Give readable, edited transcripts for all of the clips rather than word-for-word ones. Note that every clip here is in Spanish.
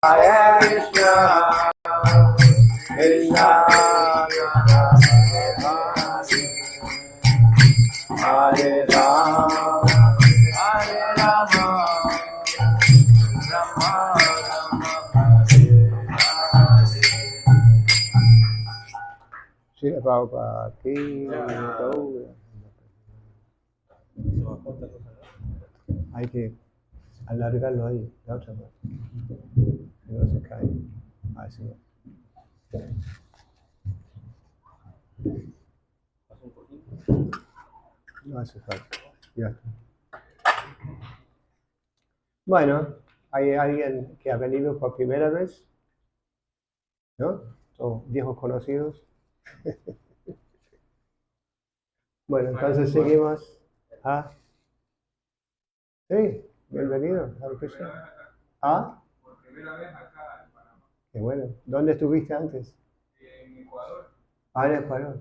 Krishna, Krishna Hare Rama, Hare Rama, Rama Rama, Hare Hare. Srila Prabhupada ki jai. Hay que alargarlo ahí, la otra parte. Que no se cae. Así. No hace falta. Ya está. Bueno, ¿hay alguien que ha venido por primera vez? ¿No? ¿Son viejos conocidos? Bueno, entonces seguimos. ¿Ah? Sí, bienvenido. ¿Ah? Por primera vez acá en Panamá. Qué bueno. ¿Dónde estuviste antes? En Ecuador. Ah, en Ecuador.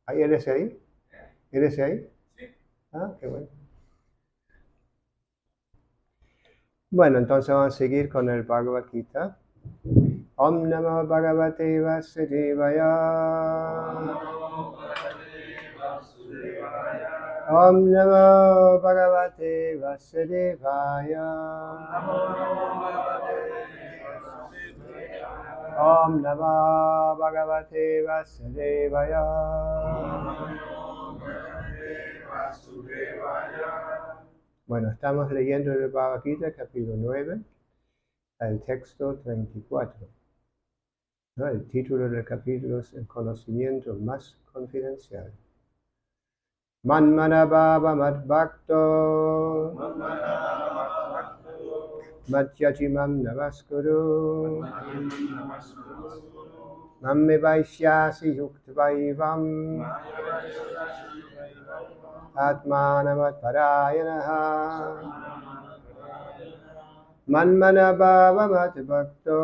¿Eres ahí? ¿Eres ahí? Sí. Ah, qué bueno. Bueno, entonces vamos a seguir con el Bhagavad Gita. Om Namo Bhagavate Vasudevaya. Om Namo Bhagavate Vasudevaya. Om Namo Bhagavate Vasudevaya. Bueno, estamos leyendo el Bhagavad Gita, capítulo 9, el texto 34. ¿No? El título del capítulo es El conocimiento más confidencial. Manmanabhava madbhakto madhyajimam namaskuru mamme vaishyasi yuktvaivam atmanamatparayanaha manmanabhava madbhakto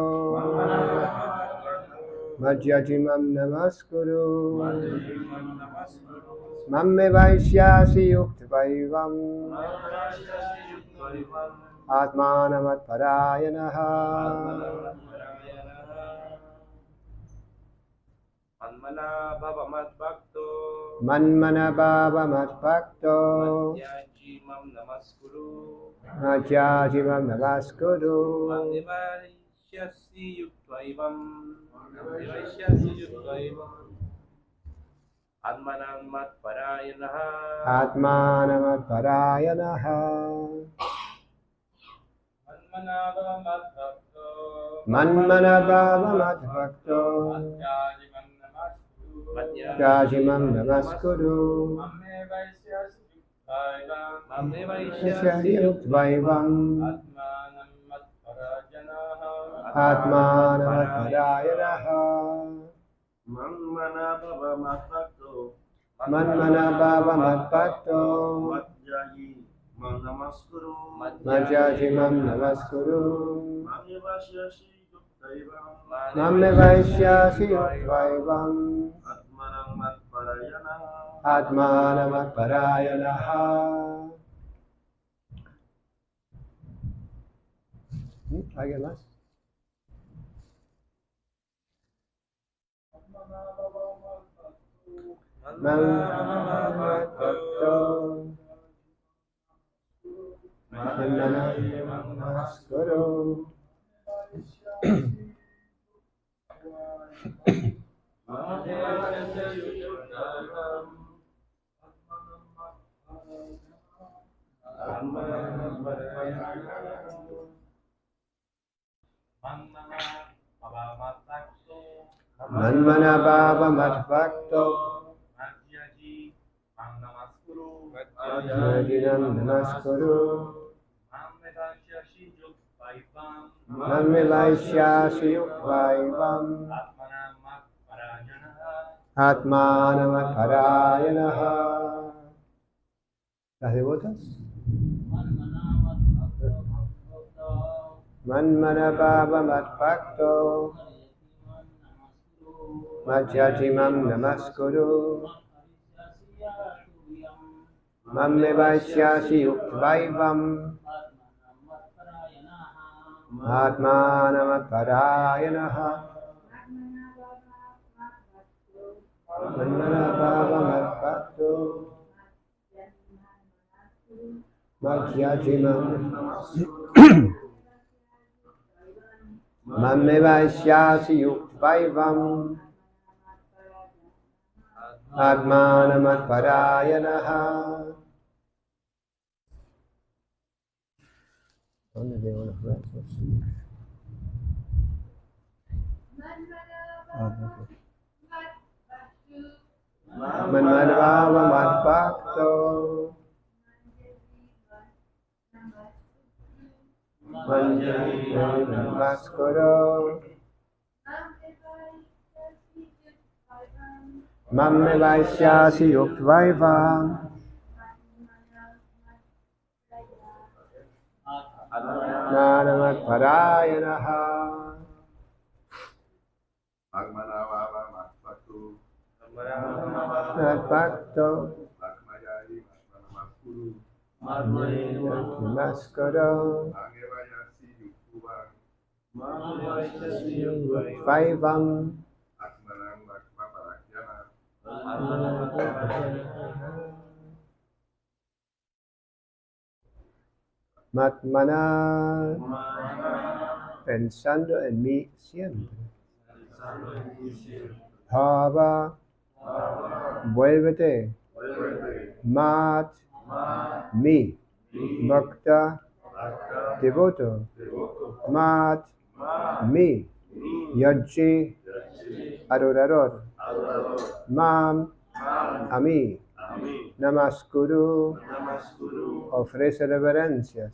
madhyajimam namaskuru mamme vaishyasi yuktvaivam atmanamatparayanaha manmanabhava madbhakto madhyajimam namaskuru atmanamatparayanaha manmanabhava madbhakto madhyajimam namaskuru vaishyasi yuktvaivam atmanamatparayanaha Manmanabhava madbhakto madhyajimam namaskuru Mamme vaishyasi yuktvaivam atmanamatparayanaha. ¿Alguien más? Manmanabhakto namaskuru manmanabhava madbhakto madhyajimam namaskuru mamme vaishyasi yuktvaivam atmanamatparayanaha. ¿Las devotas? Manmanabhava madbhakto madhyajimam namaskuru mamme vaishyasi yuktvaivam Atmanamaparayanaha Manmanabhavamadbhakto Madhyajimam Mammevaishyasi yuktvaivam Atmanamatparayanaha. ¿Dónde tengo los versos? Manmanabhavamadbhakto Manjarivaskoro Mammevaishyasi yuktvaivam Atmanamatparayanaha. Agmanavavamadbhakto Madbhakto Lakmayai Manamaskuru Maskaro Angevayasi Yuktuvan Vaivam Atmanam Lakma Parakyana Matmana, pensando en mí siempre. Bhava, vuélvete. Mat, mi. Bhakta, devoto. Mat, mi. Yaji, adorador. Mam, a mí. Namaskuru, ofrece reverencias.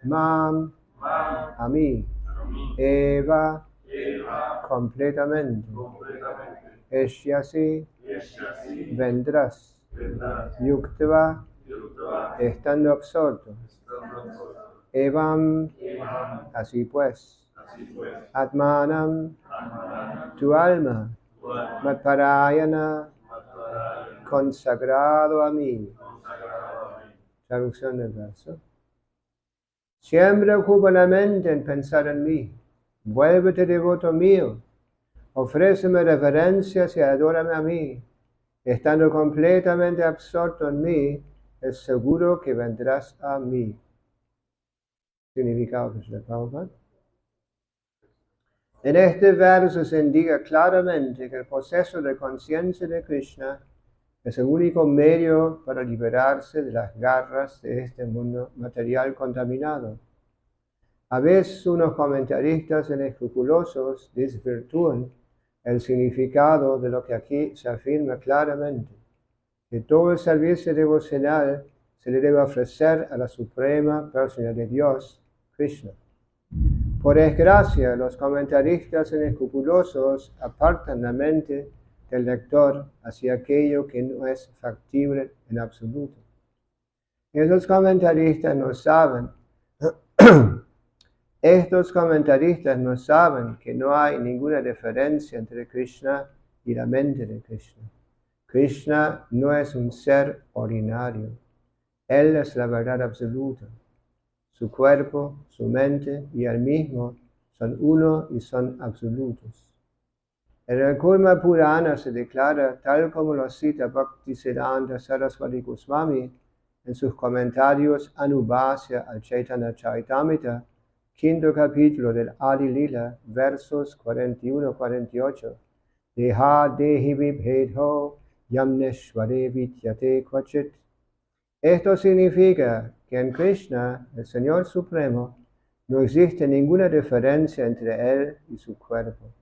Mam, a mí. Eva, completamente. Eshyasi, vendrás. Yuktva, estando absorto. Evam, así pues. Atmanam, tu alma. Matparayana, consagrado a mí. Traducción del verso. Siempre ocupa la mente en pensar en mí. Vuélvete devoto mío. Ofréceme reverencias y adórame a mí. Estando completamente absorto en mí, es seguro que vendrás a mí. Significado de Prabhupada. En este verso se indica claramente que el proceso de conciencia de Krishna es el único medio para liberarse de las garras de este mundo material contaminado. A veces unos comentaristas inescrupulosos desvirtúan el significado de lo que aquí se afirma claramente, que todo el servicio devocional se le debe ofrecer a la Suprema Personalidad de Dios, Krishna. Por desgracia, los comentaristas inescrupulosos apartan la mente del lector hacia aquello que no es factible en absoluto. Estos comentaristas no saben que no hay ninguna diferencia entre Krishna y la mente de Krishna. Krishna no es un ser ordinario. Él es la verdad absoluta. Su cuerpo, su mente y él mismo son uno y son absolutos. En el Kurma Purana se declara, tal como lo cita Bhaktisiddhanta Saraswati Goswami en sus comentarios Anubhasya al Chaitanya Charitamrita, quinto capítulo del Adi Lila, versos 41-48. Deha dehi vibhedho yamneshvare vidyate kvachit. Esto significa que en Krishna, el Señor Supremo, no existe ninguna diferencia entre Él y su cuerpo.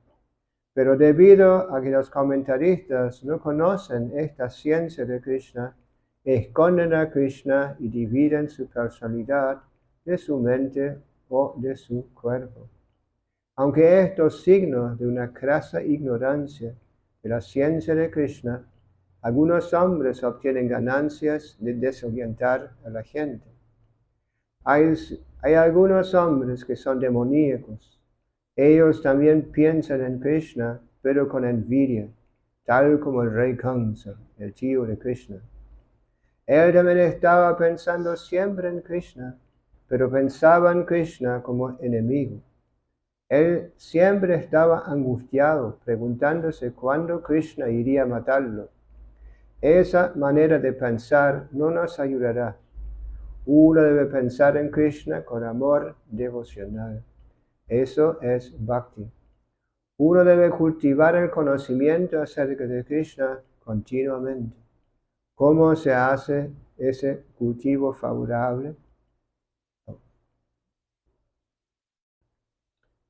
Pero debido a que los comentaristas no conocen esta ciencia de Krishna, esconden a Krishna y dividen su personalidad de su mente o de su cuerpo. Aunque estos signos de una crasa ignorancia de la ciencia de Krishna, algunos hombres obtienen ganancias de desorientar a la gente. Hay algunos hombres que son demoníacos. Ellos también piensan en Krishna, pero con envidia, tal como el rey Kamsa, el tío de Krishna. Él también estaba pensando siempre en Krishna, pero pensaban Krishna como enemigo. Él siempre estaba angustiado, preguntándose cuándo Krishna iría a matarlo. Esa manera de pensar no nos ayudará. Uno debe pensar en Krishna con amor devocional. Eso es bhakti. Uno debe cultivar el conocimiento acerca de Krishna continuamente. ¿Cómo se hace ese cultivo favorable?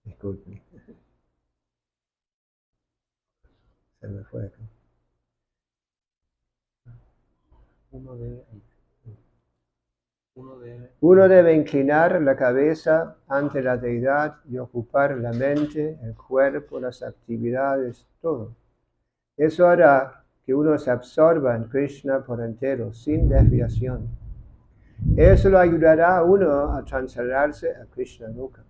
Disculpen. Se me fue acá. Uno debe inclinar la cabeza ante la deidad y ocupar la mente, el cuerpo, las actividades, todo. Eso hará que uno se absorba en Krishna por entero, sin desviación. Eso lo ayudará a uno a trasladarse a Krishna Loka.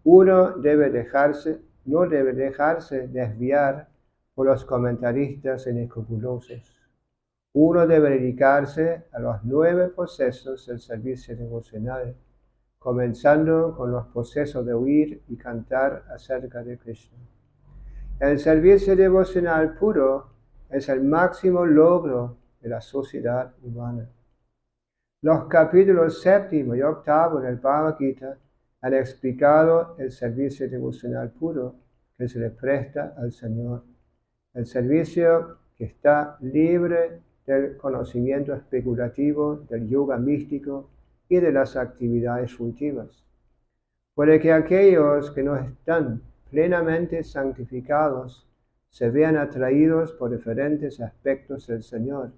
Uno no debe dejarse desviar por los comentaristas inescrupulosos. Uno debe dedicarse a los 9 procesos del servicio devocional, comenzando con los procesos de oír y cantar acerca de Krishna. El servicio devocional puro es el máximo logro de la sociedad humana. Los capítulos 7 y 8 del Bhagavad Gita han explicado el servicio devocional puro que se le presta al Señor. El servicio que está libre del conocimiento especulativo, del yoga místico y de las actividades fructivas. Puede que aquellos que no están plenamente santificados se vean atraídos por diferentes aspectos del Señor,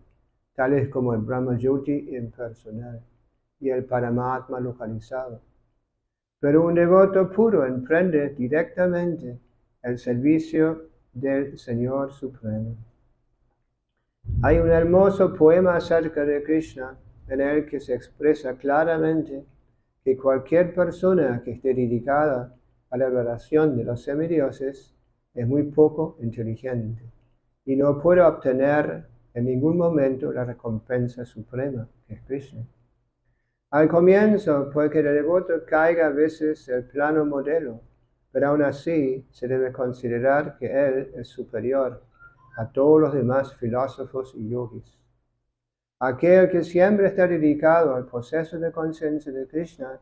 tales como el Brahma-Jyoti impersonal y el Paramatma localizado. Pero un devoto puro emprende directamente el servicio del Señor Supremo. Hay un hermoso poema acerca de Krishna en el que se expresa claramente que cualquier persona que esté dedicada a la adoración de los semidioses es muy poco inteligente y no puede obtener en ningún momento la recompensa suprema, que es Krishna. Al comienzo, puede que el devoto caiga a veces el plano modelo, pero aún así se debe considerar que él es superior a todos los demás filósofos y yogis. Aquel que siempre está dedicado al proceso de conciencia de Krishna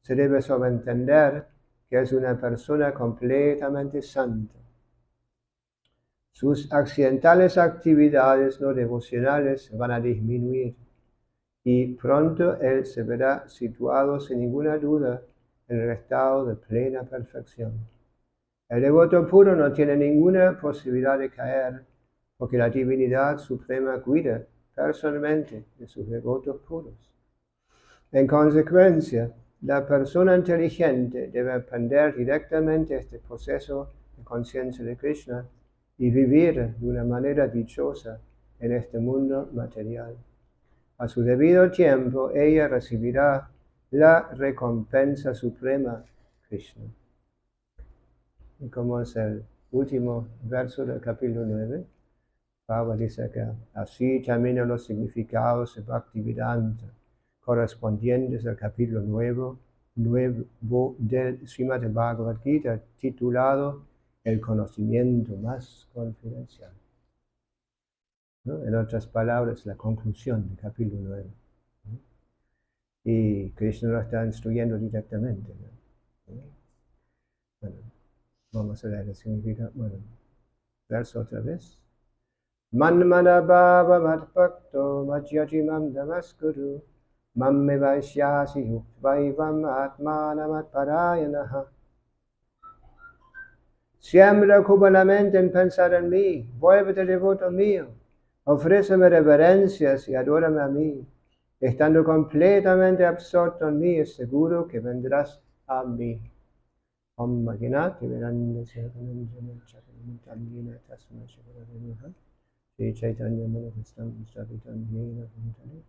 se debe sobreentender que es una persona completamente santa. Sus accidentales actividades no devocionales van a disminuir y pronto él se verá situado sin ninguna duda en el estado de plena perfección. El devoto puro no tiene ninguna posibilidad de caer porque la divinidad suprema cuida personalmente de sus devotos puros. En consecuencia, la persona inteligente debe aprender directamente este proceso de conciencia de Krishna y vivir de una manera dichosa en este mundo material. A su debido tiempo, ella recibirá la recompensa suprema, Krishna. Y como es el último verso del capítulo 9, Bhagavad dice que así terminan los significados de Bhaktivedanta correspondientes al capítulo nuevo del Srimad Bhagavad Gita, titulado El conocimiento más confidencial. ¿No? En otras palabras, la conclusión del capítulo 9. ¿No? Y Krishna lo está instruyendo directamente. ¿No? Bueno, vamos a leer el significado. Bueno, verso otra vez. Manmana bhava madbhakto majyati mam namaskuru mamme vaishyasi yuktvaivam atmanam atparayanaha. Siembra ocupadamente en pensar en mí, vuélvete devoto mío, ofréceme reverencias y adórame a mí. Estando completamente absorto en mí, es seguro que vendrás a mí. Om Maginati Veranda Sarvananjana Chakramutamyena Tasma Shivaravinuha Sri Chaitanya Manifestam Savitam Yena Vintane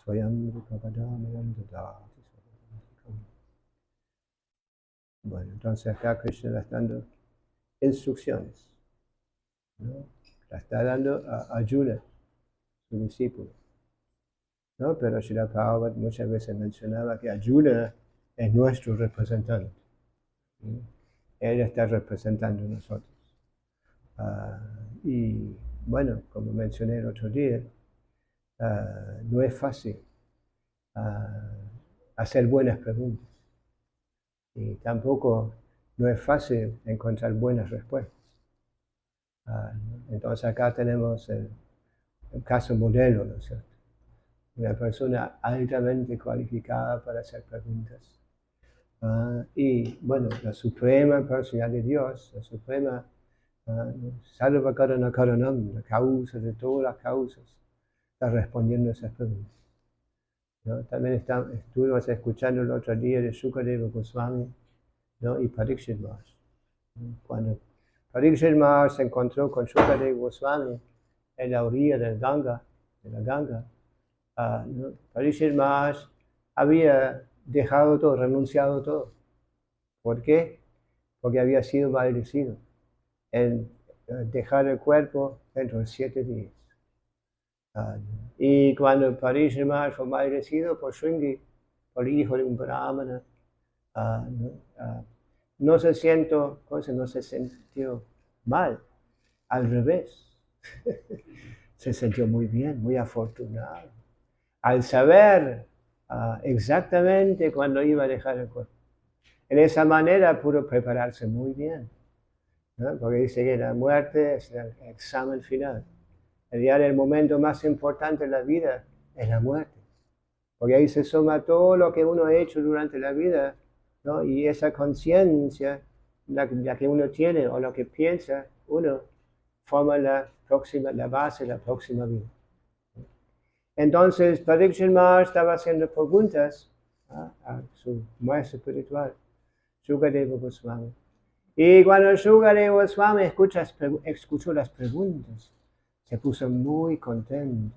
Swayam Rupapadamayan Dadati Sarvananjana. Bueno, entonces acá Krishna le está dando instrucciones, ¿no? Le está dando ayuda a su discípulo, ¿no? Pero Srila Prabhupada muchas veces mencionaba que Arjuna es nuestro representante. Él está representando a nosotros. Y bueno, como mencioné el otro día, no es fácil hacer buenas preguntas. Y tampoco no es fácil encontrar buenas respuestas. Entonces acá tenemos el caso modelo, ¿no es cierto? Una persona altamente cualificada para hacer preguntas. Y bueno, la suprema personalidad de Dios, la suprema Sarva Karana Karanam, la causa de todas las causas, está respondiendo a esas preguntas. ¿No? También estuvimos escuchando el otro día de Shukadeva Goswami, ¿no? Y Parikshit Maharaj. Cuando Parikshit Maharaj se encontró con Shukadeva Goswami en la orilla de la Ganga, ¿no? Parikshit Maharaj había dejado todo, renunciado todo. ¿Por qué? Porque había sido maldecido en dejar el cuerpo dentro de 7 días. Y cuando Parikshit Maharaj fue maldecido por Shringi, por el hijo de un brahmana, no se sintió mal, al revés. Se sintió muy bien, muy afortunado, al saber exactamente cuándo iba a dejar el cuerpo. En esa manera pudo prepararse muy bien, ¿no? Porque dice que la muerte es el examen final. El momento más importante de la vida es la muerte, porque ahí se suma todo lo que uno ha hecho durante la vida, ¿no? Y esa conciencia, la que uno tiene o lo que piensa uno, forma la base de la próxima vida. Entonces, Parikshit Maharaj estaba haciendo preguntas a su maestro espiritual, Shukadeva Goswami. Y cuando Shukadeva Goswami escuchó las preguntas, se puso muy contento.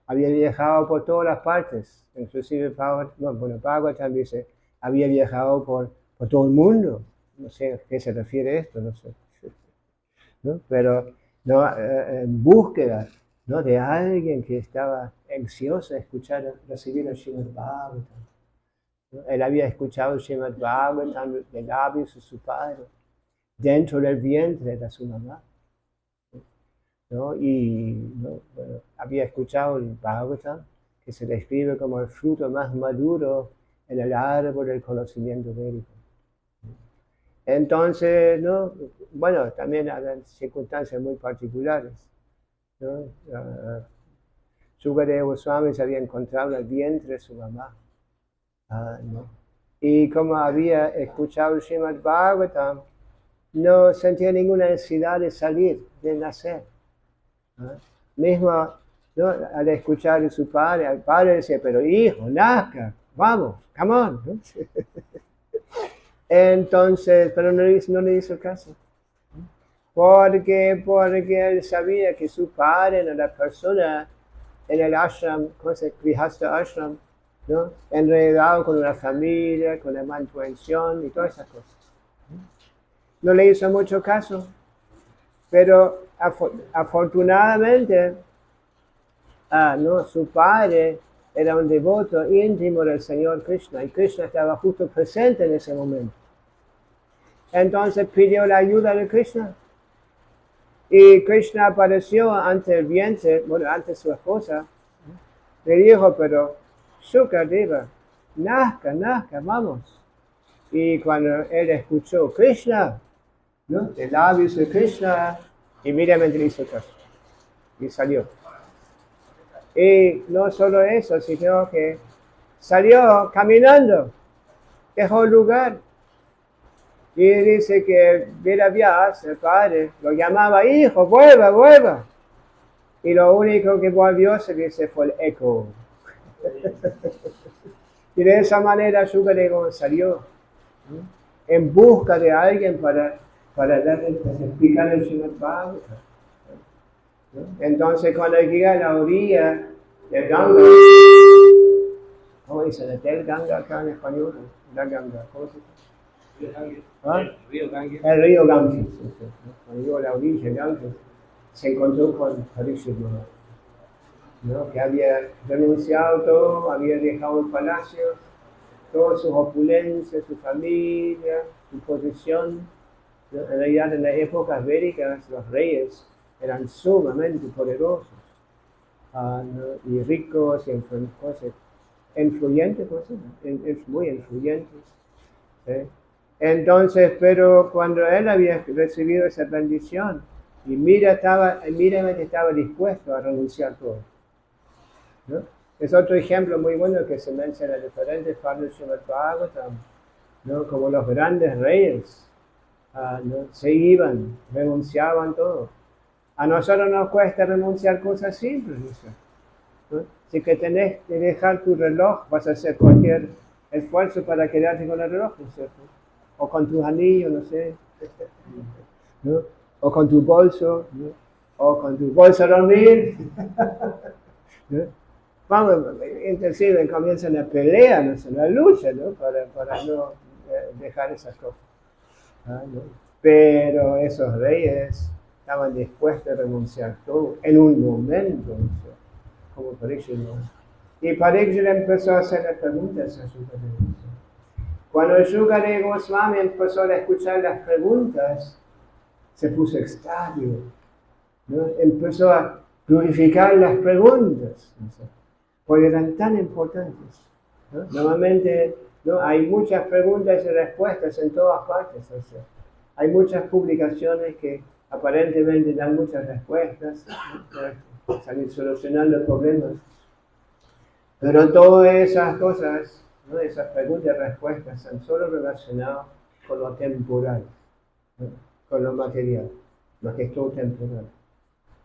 Había viajado por todas las partes, inclusive Bhagavatam dice, había viajado por todo el mundo. No sé a qué se refiere esto, no sé. ¿No? Pero no, en búsqueda, ¿no? De alguien que estaba ansioso de recibir el Srimad Bhagavatam. ¿No? Él había escuchado el Srimad Bhagavatam de labios de su padre, dentro del vientre de su mamá. ¿No? Y ¿no? Bueno, había escuchado el Bhagavatam, que se describe como el fruto más maduro en el árbol del conocimiento védico. Entonces, ¿no? Bueno, también hay circunstancias muy particulares, ¿no? Shukadeva Goswami se había encontrado en el vientre de su mamá, ¿no? Y como había escuchado el Srimad Bhagavatam, no sentía ninguna necesidad de salir, de nacer. Mismo, ¿no? Al escuchar a su padre, al padre decía, pero hijo, nazca, vamos, come on, ¿no? Entonces, pero no le hizo caso. Porque él sabía que su padre era la persona en el ashram, ¿cómo se dice? Grihastha ashram, ¿no? Enredado con una familia, con la mantención y todas esas cosas. No le hizo mucho caso, pero afortunadamente, ¿no? Su padre era un devoto íntimo del Señor Krishna, y Krishna estaba justo presente en ese momento. Entonces pidió la ayuda de Krishna. Y Krishna apareció ante el vientre, bueno, ante su esposa. Le dijo, pero Shukadeva, nazca, vamos. Y cuando él escuchó Krishna, ¿no? De labios de Krishna, inmediatamente le hizo caso. Y salió. Y no solo eso, sino que salió caminando, dejó el lugar. Y dice que Vedavyas, el padre, lo llamaba, hijo, vuelva. Y lo único que volvió fue el eco. Y de esa manera Shukadeva salió, ¿no? En busca de alguien para explicar el Srimad Bhagavatam, ¿no? Entonces cuando llega a la orilla del Ganga, ¿cómo dicen? ¿Del Ganga acá en español? La Ganga, ¿cómo se dice? El río Ganges. Cuando llegó a la orilla del Ganges, se encontró con Parikshit Maharaj. ¿no? Que había renunciado todo, había dejado el palacio, todas sus opulencias, su familia, su posición. ¿No? En realidad, en las épocas védicas, los reyes eran sumamente poderosos, ¿no? Y ricos y influyentes, muy influyentes. ¿Sí? Entonces, pero cuando él había recibido esa bendición, y inmediatamente estaba dispuesto a renunciar todo. ¿No? Es otro ejemplo muy bueno que se menciona en diferentes partes de Srimad Bhagavatam, ¿no? Como los grandes reyes, ¿no? Se iban, renunciaban todo. A nosotros nos cuesta renunciar cosas simples, ¿no? Si que tenés que dejar tu reloj, vas a hacer cualquier esfuerzo para quedarte con el reloj, ¿no es cierto? O con tus anillos, no sé, ¿no? O con tu bolso, ¿no? O con tu bolso a dormir, ¿no? Vamos, inclusive comienzan a pelear, ¿no? Una lucha, ¿no? Para no dejar esas cosas, ¿no? Pero esos reyes estaban dispuestos a renunciar todo en un momento, ¿no? Como Parikshit, ¿no? Y Parikshit empezó a hacerle preguntas a Shukadeva Goswami. Cuando Shukadeva Goswami empezó a escuchar las preguntas, se puso extraño, ¿no? Empezó a glorificar las preguntas, ¿no? Porque eran tan importantes, ¿no? Normalmente, ¿no? Hay muchas preguntas y respuestas en todas partes, o sea, hay muchas publicaciones que aparentemente dan muchas respuestas, ¿no? Para salir solucionando problemas, pero todas esas cosas, ¿no? Esas preguntas y respuestas están solo relacionadas con lo temporal, ¿no? Con lo material, lo que es todo temporal,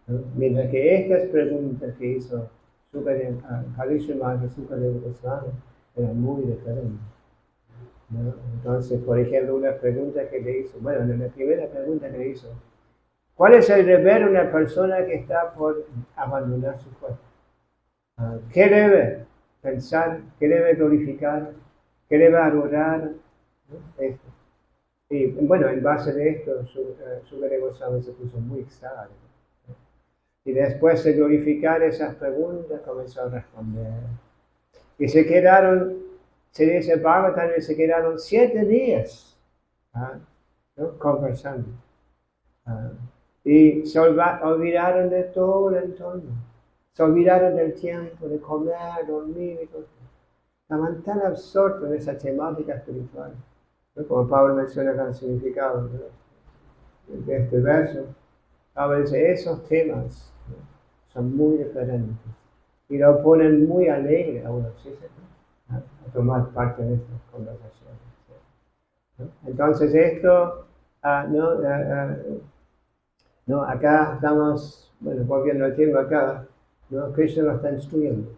¿no? Mientras que estas preguntas que hizo Parikshit Maharaj Shukadeva Goswami eran muy diferentes, ¿no? Entonces, por ejemplo, una pregunta que le hizo, bueno, la primera pregunta que le hizo, ¿cuál es el deber de una persona que está por abandonar su cuerpo? ¿Qué debe pensar? ¿Qué debe glorificar? ¿Qué debe adorar? ¿No? Esto. Y bueno, en base de esto, Shukadeva Goswami se puso muy extraño. Y después de glorificar esas preguntas, comenzó a responder. Y se quedaron, se dice Bhagavatam, se quedaron 7 días, ¿no? Conversando. Y se olvidaron de todo el entorno. Se olvidaron del tiempo, de comer, dormir y todo. Estaban tan absortos en esa temática espiritual, ¿no? Como Pablo menciona acá el significado, ¿no? De este verso. Pablo dice, esos temas, ¿no? Son muy diferentes y lo ponen muy alegre a uno, ¿sí? ¿No? A tomar parte en estas conversaciones, ¿no? Entonces esto, no, acá estamos, bueno, volviendo al tema acá, ¿no? Krishna nos está instruyendo.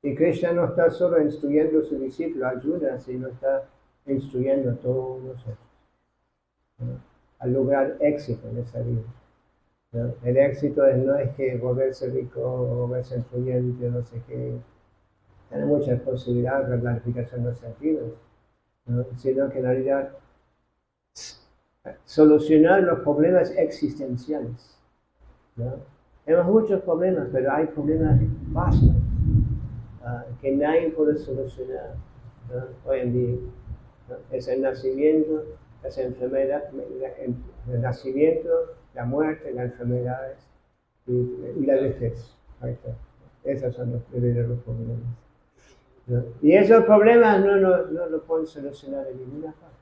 Y Krishna no está solo instruyendo a su discípulo Arjuna, sino está instruyendo a todos nosotros, ¿no? A lograr éxito en esa vida, ¿no? El éxito no es que volverse rico o volverse influyente, no sé qué. Tiene muchas posibilidades de clarificación de los sentidos, ¿no? Sino que en realidad solucionar los problemas existenciales, ¿no? Tenemos muchos problemas, pero hay problemas básicos que nadie puede solucionar, ¿no? Hoy en día, ¿no? Es el nacimiento, las enfermedades, el nacimiento, la muerte, las enfermedades y la vejez. Ahí está. Esos son los verdaderos problemas, ¿no? Y esos problemas no los pueden solucionar en ninguna parte,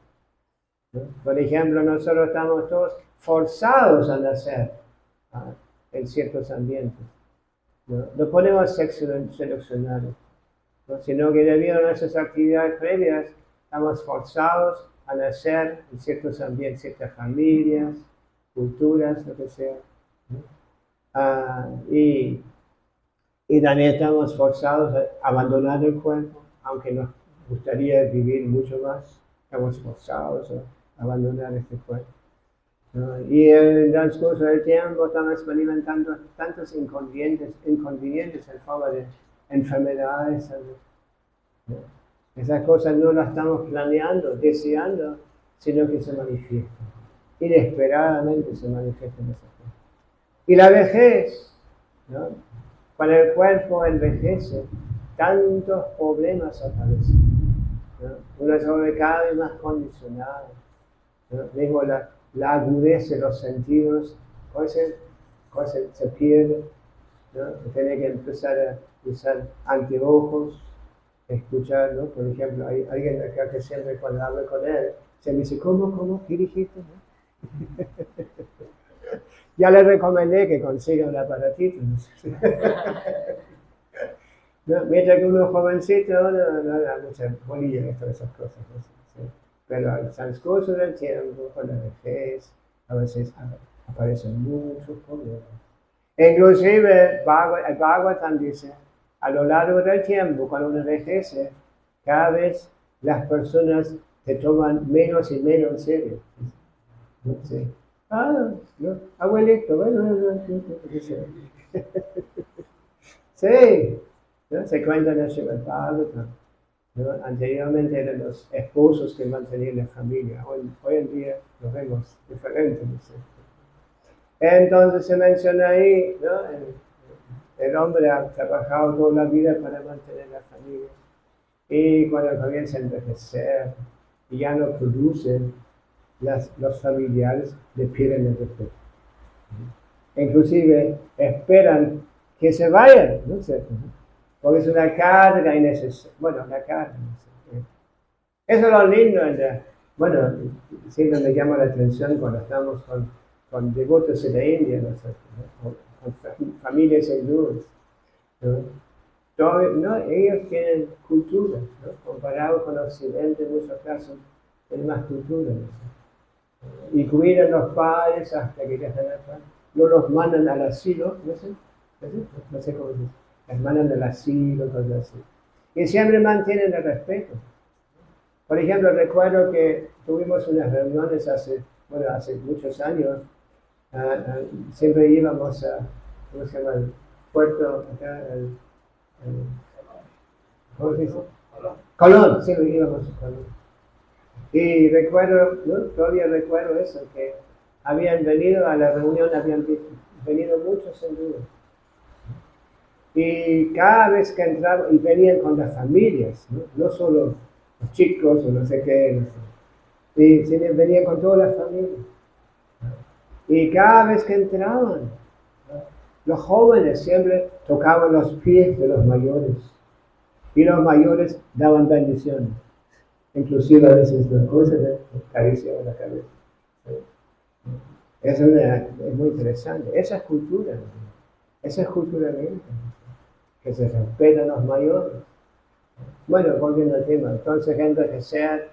¿no? Por ejemplo, nosotros estamos todos forzados a nacer en ciertos ambientes, ¿no? No podemos seleccionar, ¿no? Sino que debido a nuestras actividades previas estamos forzados a nacer en ciertos ambientes, ciertas familias, culturas, lo que sea, ¿no? Y también estamos forzados a abandonar el cuerpo, aunque nos gustaría vivir mucho más, estamos forzados a abandonar este cuerpo, ¿no? Y en el transcurso del tiempo estamos experimentando tantos inconvenientes en forma de enfermedades, ¿no? Esas cosas no las estamos planeando, deseando, sino que se manifiestan. Inesperadamente se manifiestan esas cosas. Y la vejez, ¿no? cuando el cuerpo envejece, tantos problemas aparecen, ¿no? Uno se vuelve cada vez más condicionado, ¿no? Mismo la agudez de los sentidos, se pierde, ¿no? Tiene que empezar a usar anteojos, escuchar, ¿no? Por ejemplo, hay alguien acá que siempre cuando hablo con él, se me dice, ¿cómo? ¿Qué dijiste? ¿No? Ya le recomendé que consiga un aparatito. ¿No? Mientras que uno jovencito no da mucha bolilla en todas esas cosas, ¿no? Sí. Pero al transcurso del tiempo, con la vejez, a veces aparecen muchos problemas. Inclusive, el Bhagavatam dice, a lo largo del tiempo, cuando uno envejece, cada vez las personas se toman menos y menos en serio. Sí. No, abuelito, bueno, sí, ¿no? Se cuentan en el Bhagavatam, ¿no? Anteriormente eran los esposos que mantenían la familia, hoy en día lo vemos diferente, ¿no? Entonces se menciona ahí, ¿no? El hombre ha trabajado toda la vida para mantener la familia y cuando comienza a envejecer y ya no producen, los familiares le pierden el respeto. Inclusive esperan que se vayan, ¿no es cierto? Porque es una carga innecesaria. Bueno, una carga. Eso es lo lindo. Bueno, siempre me llama la atención cuando estamos con devotos de la India, ¿no es cierto? Con familias hindúes, ¿no? Ellos tienen cultura, ¿no? Comparado con Occidente, en muchos casos, tienen más cultura, ¿no? Y cuidan a los padres hasta que ya están acá. No los mandan al asilo, no sé cómo se dice. Les mandan al asilo, cosas así. Y siempre mantienen el respeto. Por ejemplo, recuerdo que tuvimos unas reuniones hace muchos años. Siempre íbamos a, ¿cómo se llama? El puerto, acá, ¿cómo se dice? Colón, siempre íbamos a Colón. Y recuerdo, ¿no? Todavía recuerdo eso, que habían venido a la reunión, habían venido muchos hindúes. Y cada vez que entraban, y venían con las familias, no solo los chicos o no sé qué, no sé. Y venían con todas las familias. Y cada vez que entraban, ¿no? Los jóvenes siempre tocaban los pies de los mayores. Y los mayores daban bendiciones. Inclusive a veces las cosas acariciaban la cabeza. Es muy interesante. Esa es cultura. Esa es cultura lenta. Que se respetan los mayores. Bueno, volviendo al tema. Entonces, envejecer,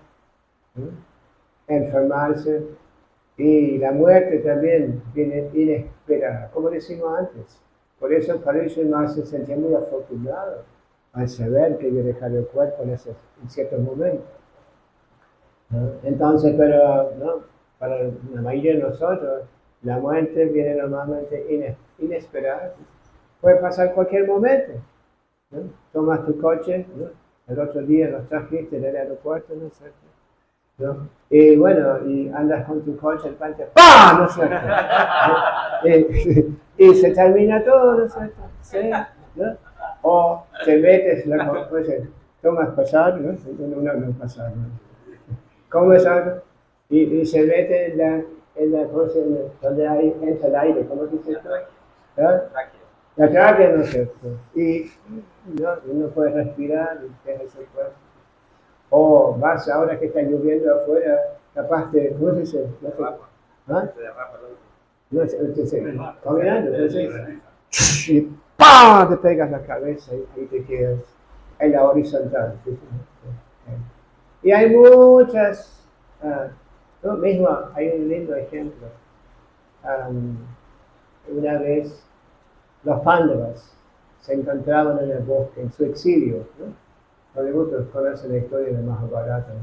enfermarse y la muerte también viene inesperada, como decimos antes. Por eso más se sentía muy afortunado al saber que iba a dejar el cuerpo en ciertos momentos. ¿No? Entonces, pero ¿no? Para la mayoría de nosotros, la muerte viene normalmente inesperada. Puede pasar cualquier momento, ¿no? Tomas tu coche, ¿no? El otro día los trajiste del aeropuerto, ¿no es cierto? ¿No? Y bueno, y andas con tu coche, el pancho, ¡pam! ¿No es cierto? Y se termina todo, ¿no es cierto? ¿Sí? ¿No? O te metes, tomas pasar, ¿no? No pasar, ¿no? Comes algo y se mete en la cosa donde entra el aire, ¿cómo se dice esto? La tráquea, ¿no es cierto? Y no puedes respirar y dejas el cuerpo. O vas ahora que está lloviendo afuera, capaz de, ¿cómo se dice? No sé, caminando, entonces, y ¡pam! Te pegas la cabeza y te quedas en la horizontal. ¿Sí? Y hay muchas, ¿no? Mismo hay un lindo ejemplo. Una vez los Pándavas se encontraban en el bosque, en su exilio, ¿no? Los devotos conocen la historia de Mahabharata, ¿no?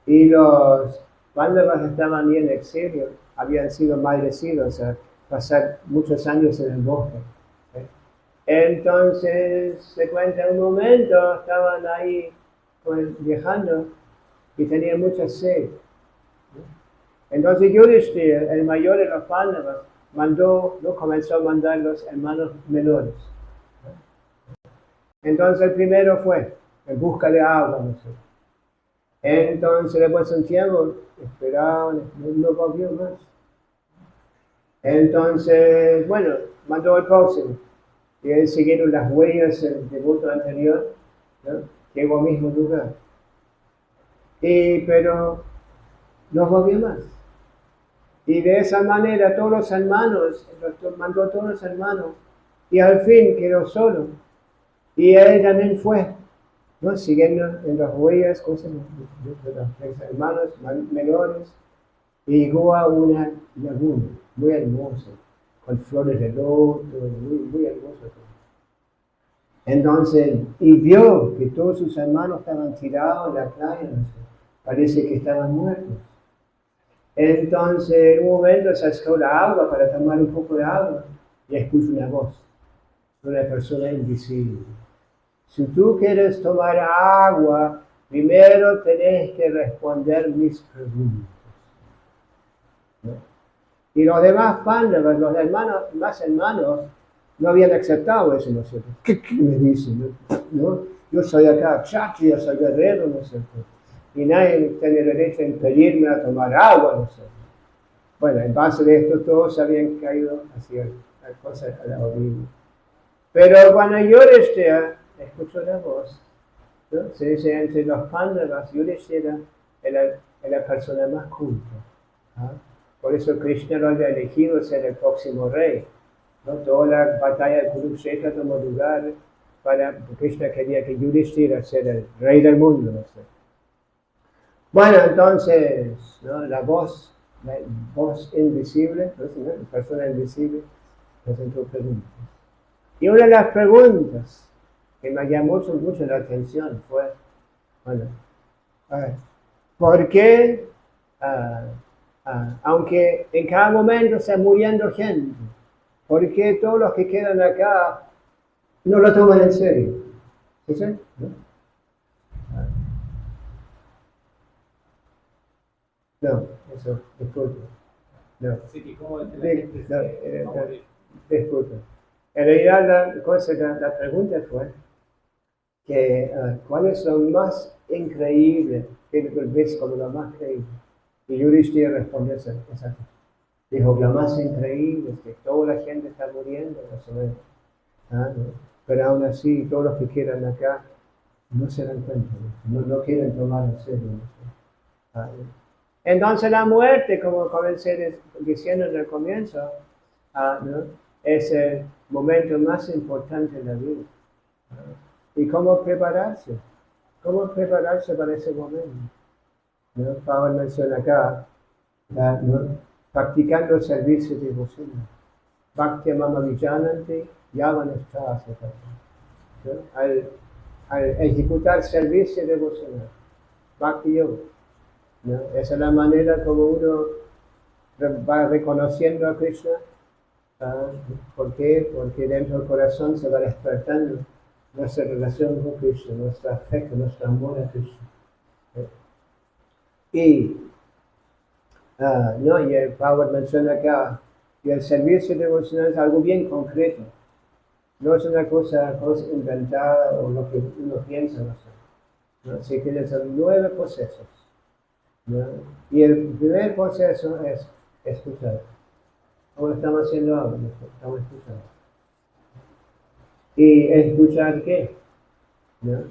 Y los Pándavas estaban ahí en exilio, habían sido maldecidos a pasar muchos años en el bosque. ¿Sí? Entonces, se cuenta un momento, estaban ahí viajando y tenían mucha sed. Entonces Yudhishthira, el mayor de los Pándavas, comenzó a mandar los hermanos menores Entonces el primero fue en busca de agua, no sé. Entonces después de un tiempo esperaban, no volvió más. Entonces, bueno, mandó el próximo. Y él siguieron las huellas del devoto anterior, ¿no? Llegó al mismo lugar. Pero no volvió más. Y de esa manera todos los hermanos, mandó a todos los hermanos, y al fin quedó solo. Y él también fue, ¿no? Siguiendo en las huellas, cosas de los hermanos menores, y llegó a una laguna muy hermosa, con flores de loto, muy hermoso todo. Entonces, y vio que todos sus hermanos estaban tirados en la playa, no sé, parece que estaban muertos. Entonces, en un momento sacó la agua para tomar un poco de agua y escuchó una voz de una persona invisible. Si tú quieres tomar agua, primero tenés que responder mis preguntas. ¿No? Y los demás pándavas, los más hermanos, no habían aceptado eso, ¿no es cierto? ¿Qué me dicen? ¿No? Yo soy acá chachi, yo soy guerrero, ¿no es cierto? Y nadie tiene derecho a impedirme a tomar agua, ¿no es cierto? Bueno, en base de esto todos habían caído hacia la cosa a la orilla. Pero cuando Yudhishthira escuchó la voz, ¿no? Se dice entre los pándavas, Yudhishthira era la persona más culta. ¿Ah? Por eso Krishna lo había elegido ser el próximo rey. ¿No? Toda la batalla de Kurukshetra tomó lugar para Krishna quería que Yudhishthira sea el rey del mundo. ¿No? Bueno, entonces, ¿no? La voz invisible, ¿no? La persona invisible, presentó preguntas. Y una de las preguntas que me llamó mucho la atención fue, bueno, a ver, ¿por qué, aunque en cada momento está muriendo gente, por qué todos los que quedan acá no lo toman en serio? ¿Sí? ¿No? No, eso, disculpe. No. Así que como la gente se va a morir. Disculpe. En realidad la pregunta fue que ¿cuál es lo más increíble que ves como lo más increíble? Y Yudhishthira respondió esa cosa. Dijo, lo más increíble es que toda la gente está muriendo, más o menos. ¿No? Pero aún así, todos los que quedan acá no se dan cuenta, no quieren tomar en serio. ¿No? Entonces la muerte, como comencé diciendo en el comienzo, ¿no? Es el momento más importante en la vida. ¿Y cómo prepararse? ¿Cómo prepararse para ese momento? ¿No? Pablo menciona acá, ¿no? Practicando el servicio devocional. Bhakti mama vijananti yavanasthasa. ¿No? Al ejecutar servicio devocional. Bhakti yoga. ¿No? Esa es la manera como uno va reconociendo a Krishna. ¿Por qué? Porque dentro del corazón se va despertando nuestra relación con Krishna, nuestro afecto, nuestro amor a Krishna. Y el Power menciona acá que el servicio devocional es algo bien concreto. No es una cosa inventada o lo que uno piensa, no sé. ¿No? Así que son 9 procesos. ¿No? Y el primer proceso es escuchar. Como estamos haciendo ahora, estamos escuchando. ¿Y escuchar qué? ¿No? En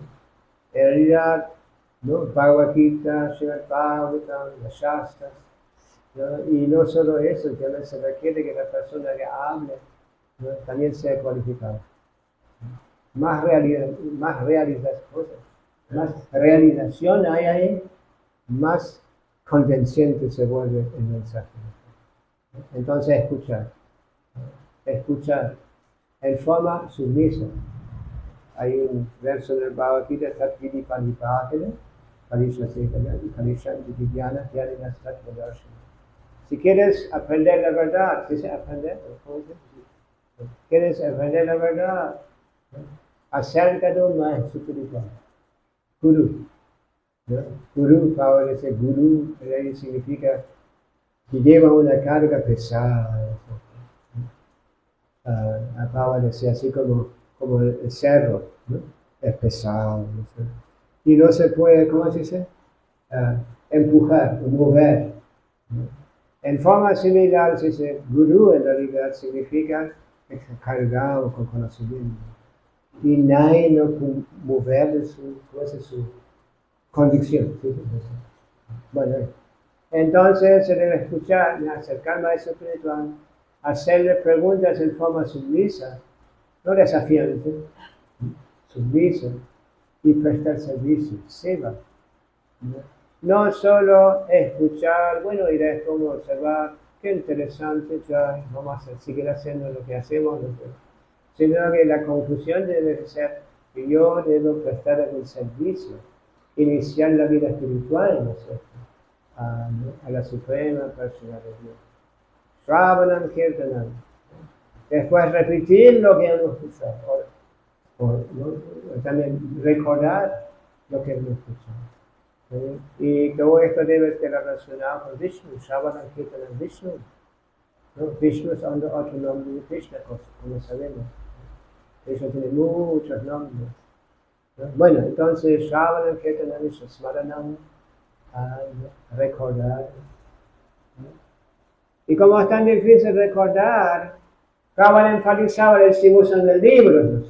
realidad, ¿no? Bhagavad Gita, Srimad Bhagavatam, las Shastras, ¿no? Y no solo eso, también se requiere que la persona que hable, ¿no? También sea cualificada. Más realización hay ahí, más convenciente se vuelve el mensaje. Entonces escuchar en forma sumisa. Hay un verso del Bhagavad Gita, Tatvidi Palipakana, si quieres aprender la verdad, ¿sí? Aprender, ¿quieres aprender la verdad? Acerca de un maestro espiritual, Guru. ¿No? Guru, Pablo dice Guru, significa que lleva una carga pesada. Pablo decía así como el cerro, ¿no? es pesado, ¿no? Y no se puede, ¿cómo se dice? Empujar, mover, ¿no? En forma similar, se dice, gurú en realidad significa cargado con conocimiento. Y nadie no puede mover de su convicción. ¿Sí? Bueno, entonces se debe escuchar, acercarme a eso espiritual, hacerle preguntas en forma sumisa, no desafiante, sumisa, y prestar servicio, seva. No solo escuchar, bueno, y después observar, qué interesante, ya vamos a seguir haciendo lo que hacemos, sino que la conclusión debe ser que yo debo prestar el servicio, iniciar la vida espiritual, ¿no es cierto? A la suprema personalidad de Dios. Shravanam Kirtanam. Después repetir lo que hemos escuchado. ¿No? También recordar lo que hemos escuchado. ¿Sí? Y todo esto debe estar relacionado con Vishnu. Shravanam Kirtanam Vishnu. ¿No? Vishnu es otro nombre de Krishna, como sabemos. Eso tiene muchos nombres. ¿No? Bueno, entonces Shravanam Kirtanam Vishnu Smaranam. Recordar. Y como es tan difícil recordar, Prabhupada enfatizaba el estímulo del libro. ¿No?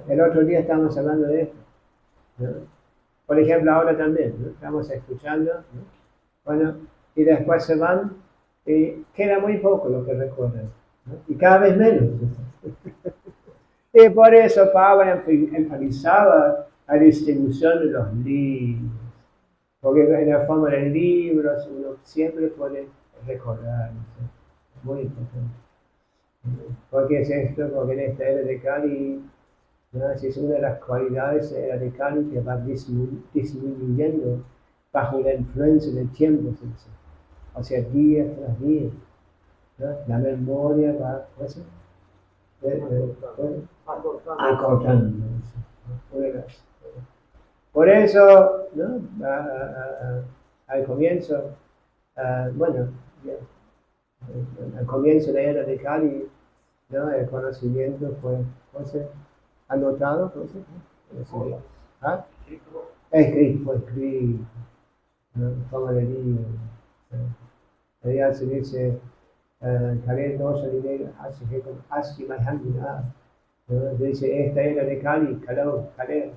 El otro día estábamos hablando de esto. ¿No? Por ejemplo, ahora también, ¿no? Estamos escuchando, ¿no? Bueno, y después se van y queda muy poco lo que recuerdan, ¿no? Y cada vez menos. Y por eso Prabhupada enfatizaba la distribución de los libros. Porque en la forma de libros uno siempre puede recordar, ¿no? Muy importante. Porque es esto, porque en esta era de Kali, ¿no? Es una de las cualidades de la de Kali que va disminuyendo bajo la influencia del tiempo, ¿sí? O sea, día tras día, ¿no? La memoria va acortando. Por eso, ¿no? Al comienzo, bueno, al comienzo de la era de Kali, ¿no? El conocimiento fue anotado, ¿ah? Escrito, fue escrito, ¿no? En forma de libro. Allá se dice, Kali no se dice, así Mahamina, dice, esta era de Kali, Kali.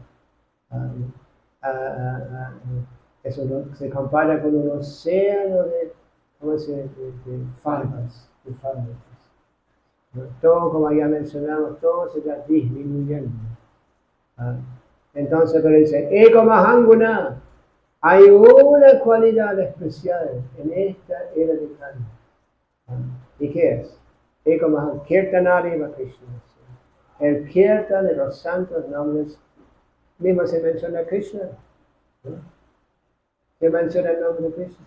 Eso se compara con un océano de faltas, ¿no? Todo, como ya mencionamos, todo se está disminuyendo. Entonces, pero dice, Eko Mahanguna, hay una cualidad especial en esta era de Kali. ¿Y qué es? Eko Mahanguna, Kirtanari Krishna. El Kirtan de los santos nombres. Mismo se menciona Krishna, ¿no? Se menciona el nombre de Krishna.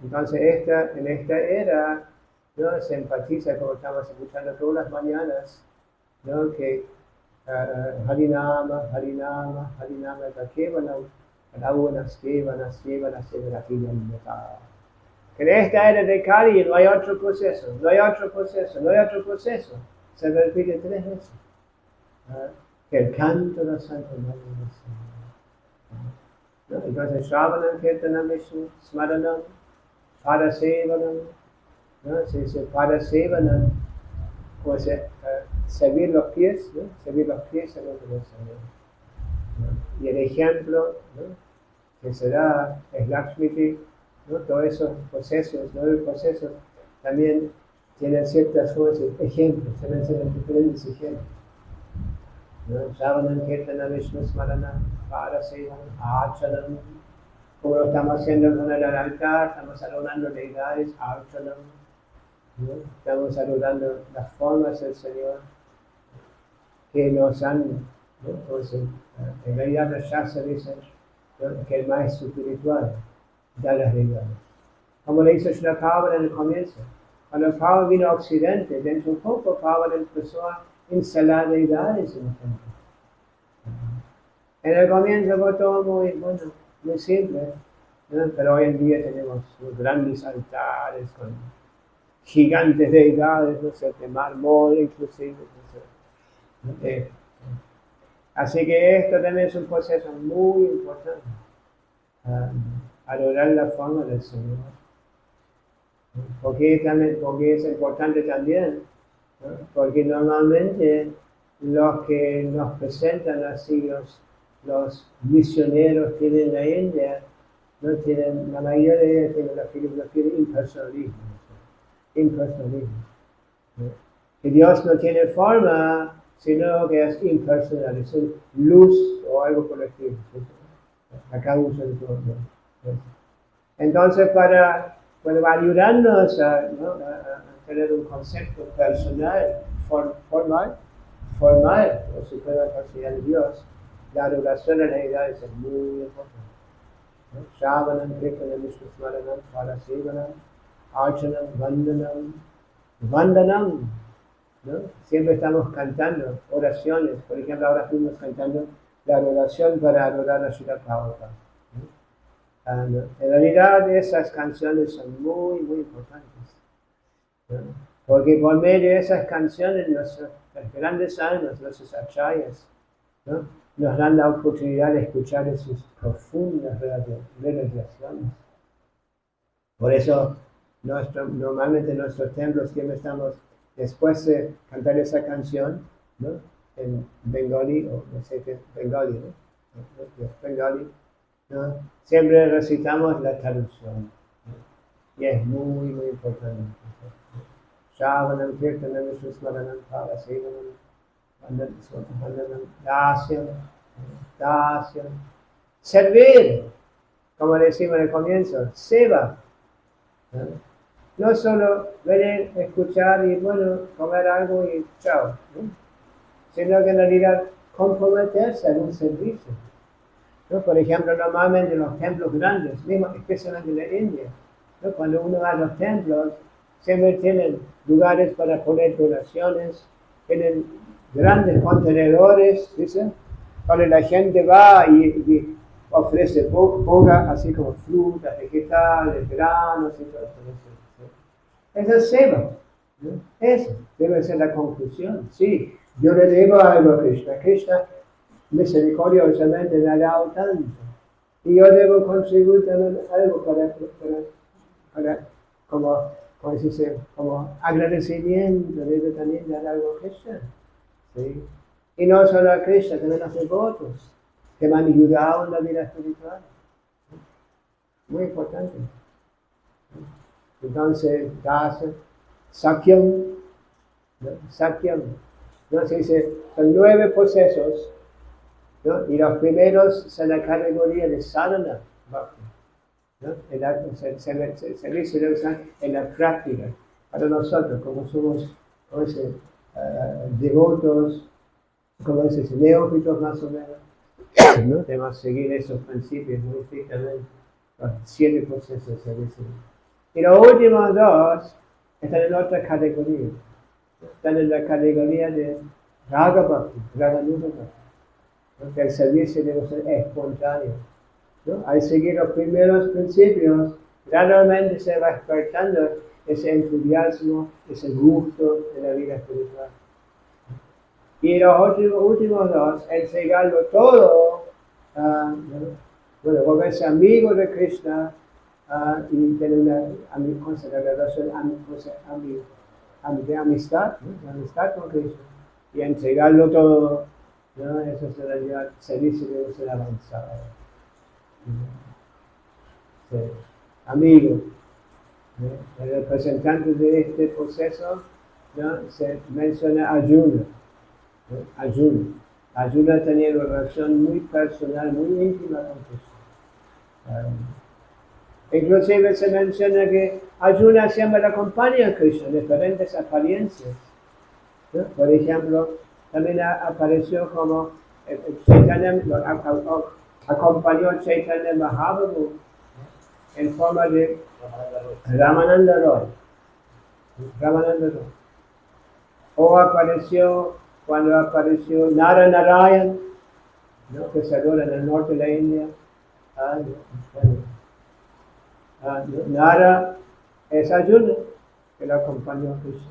Entonces, en esta era, ¿no? Se enfatiza, como estamos escuchando todas las mañanas, ¿no? Que Harinama, Kevalam, que en esta era de Kali no hay otro proceso, se repite 3 veces. Que el canto de los santos nombres, ¿no? Entonces, Shravanam Kirtanam Vishnu Smaranam Padasevanam, ¿no? Se dice Padasevanam, pues servir los pies, ¿no? Servir los pies a los demás, ¿no? Y el ejemplo, ¿no? Que se da es Lakshmiti, ¿no? Todos esos procesos, 9 procesos, también tienen ciertas cosas, ejemplos, se mencionan diferentes ejemplos. Shravanam Kirtanam Vishnu Smaranam Padasevanam Archanam. Como lo estamos haciendo con el altar, estamos saludando deidades, Archanam, ¿no? Estamos saludando las formas del Señor que nos han, ¿no? Entonces, en realidad los Shastra dicen, ¿no? Que el maestro espiritual da las deidades. Como le hizo Srila Prabhupada en el comienzo. Cuando Prabhupada vino a Occidente, dentro de un poco Prabhupada empezó a instalar deidades en los templos. En el comienzo fue todo muy simple, ¿no? Pero hoy en día tenemos los grandes altares con gigantes deidades, no sé, de mármol inclusive, no sé. Así que esto también es un proceso muy importante. Adorar la forma del Señor. Porque es importante también, ¿no? Porque normalmente los que nos presentan así, los misioneros que vienen a India, no tienen, la mayoría de ellos tienen la filosofía de impersonalismo. ¿No? Que Dios no tiene forma, sino que es impersonal, es luz o algo por el estilo. Acá usan todo. Entonces, para ayudarnos a tener un concepto personal, formal, o si puede considerar Dios, la adoración en realidad es muy importante. Shravanam, Kirtanam, Vishnu-smaranam, Parasevanam, Archanam, Vandanam, ¿no? Siempre estamos cantando oraciones. Por ejemplo, ahora estuvimos cantando la oración para adorar a Srila Prabhupada. ¿No? En realidad esas canciones son muy, muy importantes, ¿no? Porque por medio de esas canciones los grandes almas, los acharyas, ¿no? Nos dan la oportunidad de escuchar sus profundas revelaciones. Por eso normalmente en nuestros templos siempre estamos, después de cantar esa canción, ¿no? En Bengali, o no sé qué, Bengali, ¿no? Bengali, ¿no? Siempre recitamos la traducción, ¿no? Y es muy, muy importante. Shravanam, Kirtanam, Vishnu-smaranam, Parasevanam, Vandanam, Dasyam. Servir, como decimos al comienzo, seva. No solo venir, escuchar y bueno, comer algo y chao, ¿no? Sino que en realidad comprometerse en un servicio, ¿no? Por ejemplo, normalmente en los templos grandes, mismo especialmente en la India, ¿no? Cuando uno va a los templos, siempre tienen lugares para poner donaciones, tienen grandes contenedores, ¿dice? Donde la gente va y ofrece boga, así como frutas, vegetales, granos y todo eso. Eso es seva, ¿no? Eso debe ser la conclusión. Sí, yo le debo algo a Krishna. Krishna misericordiosamente me ha dado tanto. Y yo debo contribuir también algo para como agradecimiento, debe también dar algo a Krishna. ¿Sí? Y no solo a Krishna, también a los devotos que me han ayudado en la vida espiritual. Muy importante. Entonces, Sakyam, ¿no? Sakyam, ¿no? Se dice, son 9 procesos, ¿no? Y los primeros son la categoría de sadhana, ¿no? Se le usa en la práctica. Para nosotros, como somos devotos, como neófitos más o menos, ¿no? Debemos seguir esos principios muy estrictamente. Los 7 procesos se dicen. Y los últimos 2 están en otra categoría. Están en la categoría de Raga Bhakti, Raganuga Bhakti. ¿No? Que el servicio debe ser espontáneo, ¿no? Al seguir los primeros principios, gradualmente se va despertando ese entusiasmo, ese gusto de la vida espiritual. Y los últimos 2, entregarlo todo, ¿no? Bueno, volverse amigo de Krishna, y tener una relación de amistad, ¿no? Amistad con Krishna, y entregarlo todo, ¿no? Eso es en realidad servicio debe ser avanzado. Sí. Amigo, ¿no? El representante de este proceso, ¿no? Se menciona Arjuna, ¿no? Arjuna tenía una relación muy personal, muy íntima con Krishna. Inclusive se menciona que Arjuna siempre le acompaña a Krishna en diferentes apariencias, ¿no? Por ejemplo, también apareció como Chaitanya, acompañó a Chaitanya Mahaprabhu en forma de Ramananda Roy. O apareció cuando apareció Narayan, ¿no? Que se adora en el norte de la India. Nara es Arjuna, que lo acompañó a Krishna.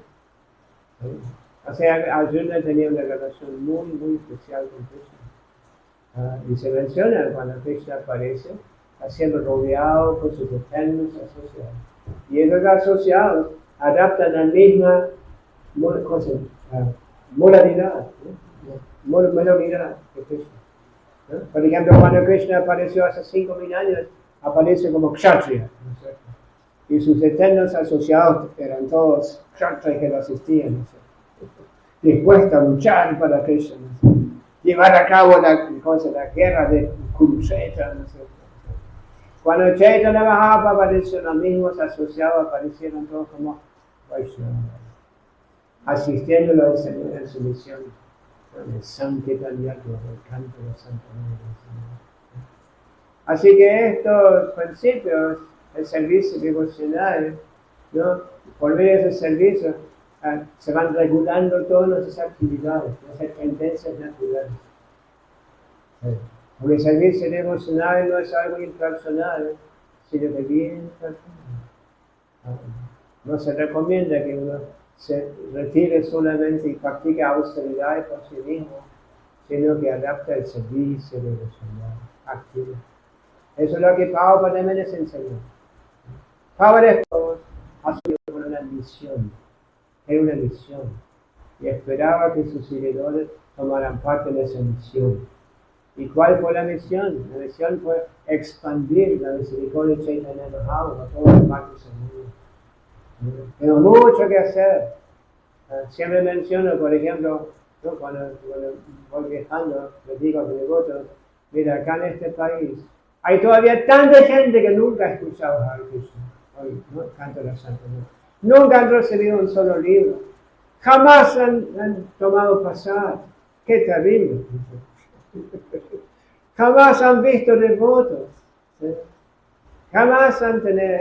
O sea, Arjuna tenía una relación muy, muy especial con Krishna. Y se menciona cuando Krishna aparece, está siendo rodeado por sus eternos asociados. Y esos asociados adaptan la misma moralidad, moralidad de Krishna. ¿No? Por ejemplo, cuando Krishna apareció hace 5.000 años, aparece como kshatriya, ¿no es cierto? Y sus eternos asociados eran todos kshatriyas que lo asistían, ¿no es cierto? Dispuestos a luchar para Krishna, ¿no es cierto? Llevar a cabo la guerra de Kurukshetra, ¿no es cierto? Cuando Chaitanya Mahaprabhu apareció, los mismos asociados aparecieron todos como Vaishnavas, asistiéndolo en su misión, el Sankirtan Yatra, el canto de Santa María. Así que estos principios, el servicio devocional, ¿no? Por medio de ese servicio, se van regulando todas nuestras actividades, nuestras tendencias naturales. Porque el servicio devocional no es algo impersonal, sino que bien personal. No se recomienda que uno se retire solamente y practique austeridad por sí mismo, sino que adapte el servicio devocional activo. Eso es lo que Prabhupada también les enseñó. Prabhupada asumió una misión, era una misión, y esperaba que sus seguidores tomaran parte de esa misión. ¿Y cuál fue la misión? La misión fue expandir la misericordia de Chaitanya Mahaprabhu a todas las partes del mundo. Tengo mucho que hacer. Siempre menciono, por ejemplo, ¿no? cuando voy viajando, les digo a mis devotos, mira, acá en este país hay todavía tanta gente que nunca ha escuchado a Hare Krishna. Hoy, ¿no? Canto la Santa Noche. Nunca han recibido un solo libro. Jamás han tomado pasar. ¡Qué terrible! Jamás han visto devotos. ¿Sí? Jamás han tenido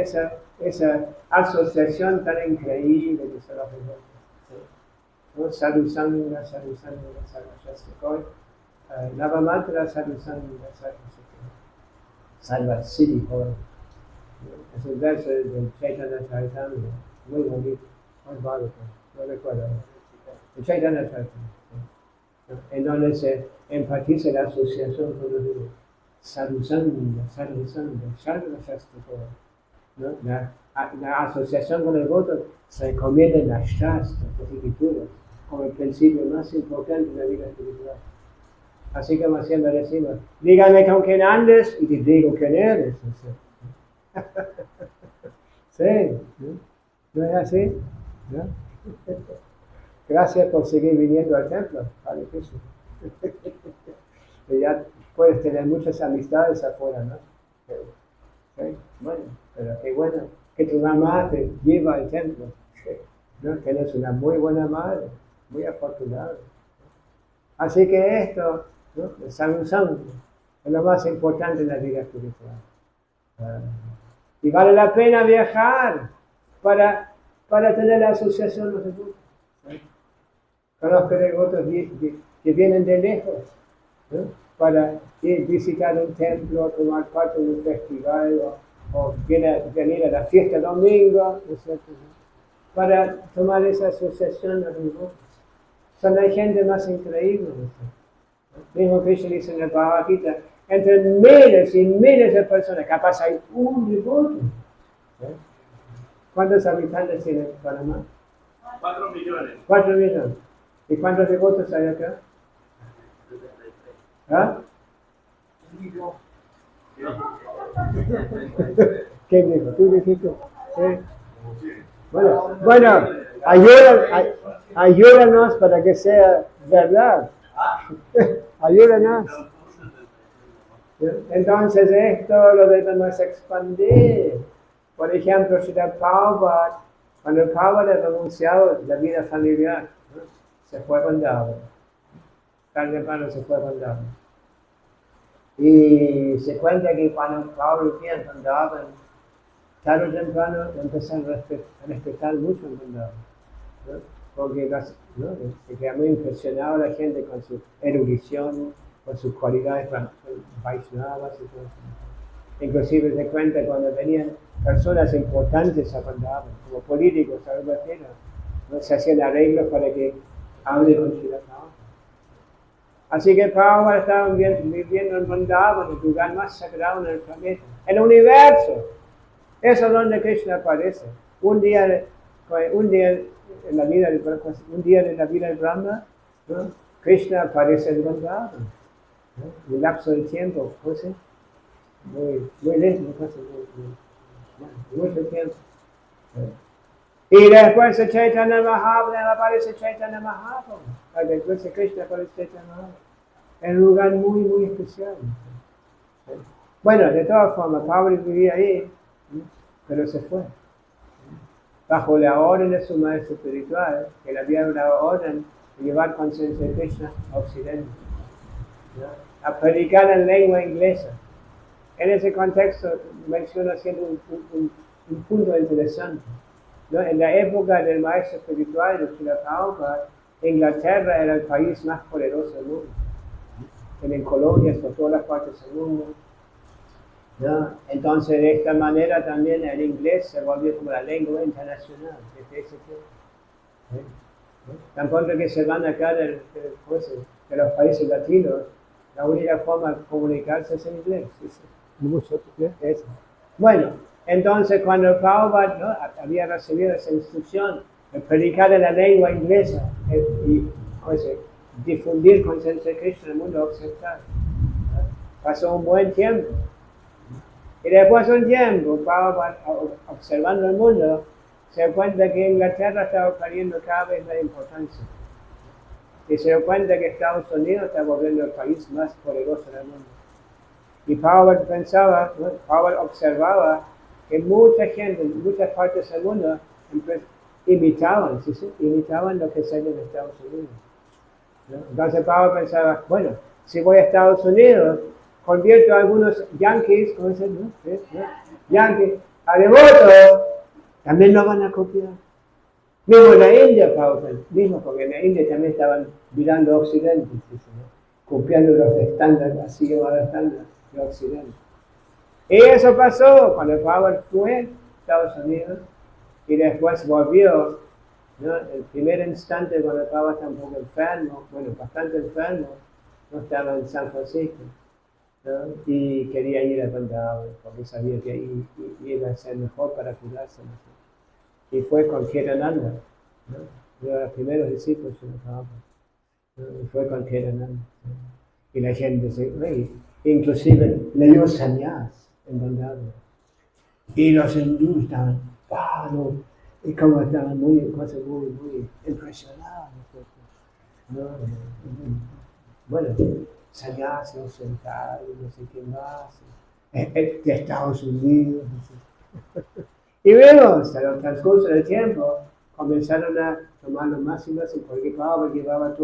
esa asociación tan increíble que son los devotos. ¿Sí? ¿No? Sadhu Sangha, Sadhu Sangha, Sadhu Shastakoi. Navamantra, Sadhu Sangha, Sadhu Shastakoi. Salva Siddhi Hora. Es un verso del Chaitanya Charitamrita, muy bonito, muy bonito, no recuerdo. El Chaitanya Charitamrita, en donde se enfatiza la asociación con los demás. Sadhu Sangha, Sadhu Sangha, Sadhu Shastakoi. ¿No? La asociación con el voto se encomienda en las Shastras, las escrituras, como el principio más importante de la vida espiritual. Así como siempre decimos, dígame con quién andes y te digo quién eres. Sí, ¿no es así? ¿No? Gracias por seguir viniendo al templo, Hare Krishna. Ya puedes tener muchas amistades afuera, ¿no? ¿Sí? Bueno, pero qué bueno que tu mamá te lleva al templo, ¿no? Tienes una muy buena madre, muy afortunada. Así que esto, ¿no? El Sadhu Sangha es lo más importante en la vida espiritual. Y vale la pena viajar para tener la asociación de los devotos. Conozco devotos que vienen de lejos, ¿no? Para ir visitar un templo, tomar parte de un festival o venir a la fiesta domingo, etc. Para tomar esa asociación de los devotos. Son la gente más increíble. Mismo Krishna dice en el Bhagavad Gita, entre miles y miles de personas, capaz hay un devoto. ¿Cuántos habitantes tiene Panamá? 4 millones. 4 millones. ¿Y cuántos devotos hay acá? ¿Ah? ¿Qué dijo? ¿Tú dijiste? ¿Sí? Bueno, ayúdanos para que sea verdad. Ayúdanos. Entonces esto lo debemos expandir. Por ejemplo, Srila Prabhupada, cuando Prabhupada renunciado a la vida familiar, ¿no? Se fue a Vrindavan. Tan temprano se fue a Vrindavan. Y se cuenta que cuando Prabhupada vivía en Vrindavan, tarde o temprano empezaron a respetar mucho en Vrindavan, ¿no? Porque ¿no? Se quedó muy impresionado la gente con su erudición, con sus cualidades vaishnavas y todo eso. Inclusive se cuenta cuando venían personas importantes a Vrindavan, como políticos, algo así, ¿no? Se hacían arreglos para que hable con Srila Prabhupada. Así que Prabhupada estaba viviendo en Vrindavan, el lugar más sagrado en el planeta, en el universo. Eso es donde Krishna aparece. Un día en la vida de Brahma, ¿no? Krishna aparece en Vrindavan, ¿no? Un lapso de tiempo, pues, muy lento, pues, mucho tiempo. Y después de Chaitanya Mahaprabhu aparece Chaitanya Mahaprabhu. Después de Krishna aparece Chaitanya Mahaprabhu. En un lugar muy, muy especial. Bueno, de todas formas, Pablo vivía ahí, pero se fue. Bajo la orden de su maestro espiritual, que le había dado orden de llevar conciencia de Krishna a Occidente, ¿no? A predicar en lengua inglesa. En ese contexto menciono haciendo un punto interesante, ¿no? En la época del maestro espiritual de Srila Prabhupada, Inglaterra era el país más poderoso del mundo. Tienen colonias por todas las partes del mundo, ¿no? Entonces, de esta manera también el inglés se volvió como la lengua internacional desde ese tiempo. Tan pronto que se van acá de los países latinos, la única forma de comunicarse es en inglés. Eso. Bueno, entonces cuando Prabhupada, ¿no?, había recibido esa instrucción de predicar en la lengua inglesa y difundir conciencia de Krishna en el mundo occidental, ¿no? Pasó un buen tiempo. Y después de un tiempo, Prabhupada, observando el mundo, se dio cuenta que Inglaterra estaba perdiendo cada vez más importancia. Y se dio cuenta que Estados Unidos estaba volviendo el país más poderoso del mundo. Y Prabhupada observaba que mucha gente en muchas partes del mundo imitaban lo que se hace en Estados Unidos, ¿no? Entonces Prabhupada pensaba, bueno, si voy a Estados Unidos, convierto a algunos yankees, ¿cómo se llama? Yankees, a devotos, también lo van a copiar. Mismo en la India, porque en la India también estaban mirando a Occidente, ¿no? Copiando los estándares, así llamados estándares de Occidente. Y eso pasó cuando Prabhupada fue a Estados Unidos y después volvió, ¿no? El primer instante cuando Prabhupada estaba un poco enfermo, bueno, bastante enfermo, no estaba en San Francisco, ¿no? Y quería ir a Vrindavan porque sabía que ahí iba a ser mejor para curarse, ¿no? Y fue con Ketananda, ¿no? Uno de los primeros discípulos de Prabhupada, ¿no? Y fue con Ketananda, ¿no? Y la gente inclusive leyó sannyas en Vrindavan. Y los hindúes estaban, no, y como estaban muy impresionados, ¿no? Bueno, sannyas occidentales, no sé qué más, de Estados Unidos, no sé. Y vemos, a los transcurso del tiempo, comenzaron a tomarlo más y más, porque Prabhupada llevaba a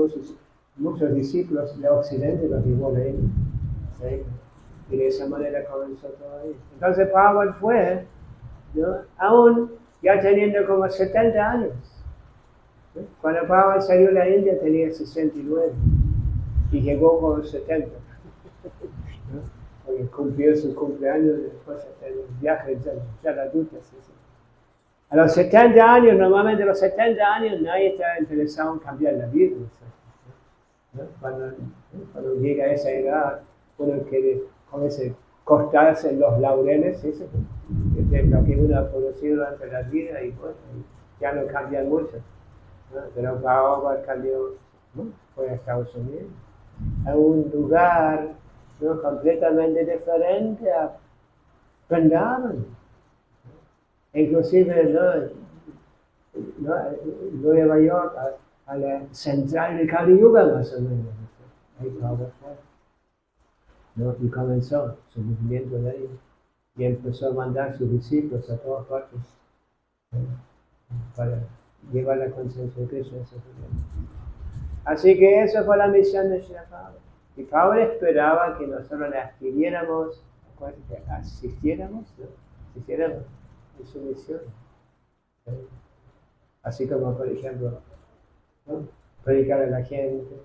muchos discípulos de Occidente, los llevó de él, ¿sí? Y de esa manera comenzó todo ahí. Entonces Prabhupada fue, ¿no?, aún ya teniendo como 70 años. ¿Sí? Cuando Prabhupada salió de la India tenía 69 y llegó con 70. ¿No? Porque cumplió su cumpleaños después del viaje ya la adulta. ¿Sí? A los 70 años, normalmente a los 70 años nadie está interesado en cambiar la vida. ¿No? Cuando llega a esa edad, uno quiere cortarse en los laureles, ¿sí? De lo que uno ha producido durante la vida y bueno, ya no cambia mucho, ¿no? Pero Prabhupada cambió, ¿no? Fue a Estados Unidos, a un lugar, ¿no?, completamente diferente a Vrindavan. Inclusive, ¿no? Nueva York, a la central de Kali Yuga más o menos. Ahí Prabhupada fue, ¿no? Y comenzó su movimiento de ahí. Y empezó a mandar sus discípulos a todas partes, ¿no?, para llevar la conciencia de Krishna a ese lugar. Así que esa fue la misión de Srila Prabhupada. Y Prabhupada esperaba que nosotros le asistiéramos en su misión. ¿Sí? Así como, por ejemplo, ¿no?, predicar a la gente,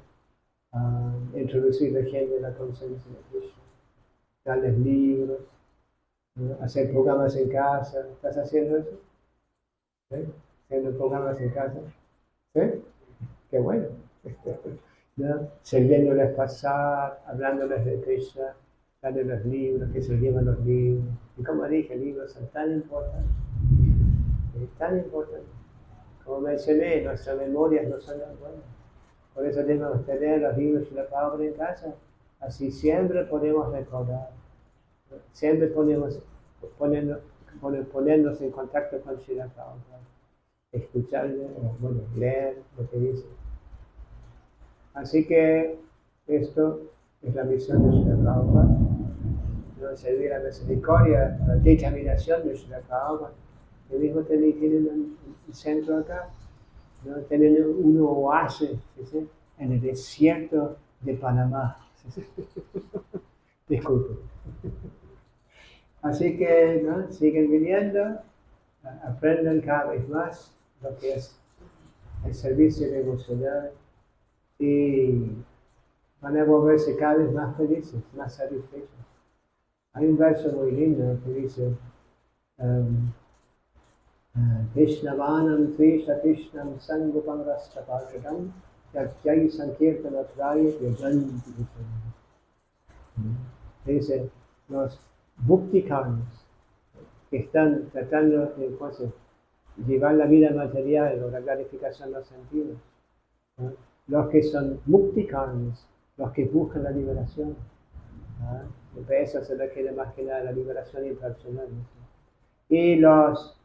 introducir a la gente en la conciencia de Krishna, darles libros, ¿no?, hacer programas en casa. ¿Estás haciendo eso? ¿Sí? ¿Haciendo programas en casa? ¿Sí? Qué bueno. ¿no? Sirviéndoles pasar, hablándoles de Krishna, dándoles libros, que se llevan los libros. Y como dije, libros son tan importantes, tan importantes. Como mencioné, nuestras memorias no son tan buenas. Por eso tenemos que tener los libros y la palabra en casa. Así siempre podemos recordar. Siempre podemos ponernos en contacto con Srila Prabhupada. Escucharle, bueno, leer lo que dice. Así que esto es la misión de Srila Prabhupada. No servir la misericordia, la determinación de Srila Prabhupada. El mismo tienen un centro acá, ¿no? Tienen un oasis, ¿sí? En el desierto de Panamá. ¿Sí? Disculpe. Así que, ¿no? Siguen viniendo, aprendan cada vez más lo que es el servicio devocional y van a volverse cada vez más felices, más satisfechos. Hay un verso muy lindo que dice Krishnavanam Krishna Krishnam Sangupam Rastapajadam Yakyai Sankirtana Traya Yajanti. Dice, los bhukti karmas que están tratando de llevar la vida material o la gratificación de los sentidos, ¿no? Los que son mukti karmas, los que buscan la liberación, ¿no? Eso se requiere más que nada la liberación impersonal, ¿no? Y los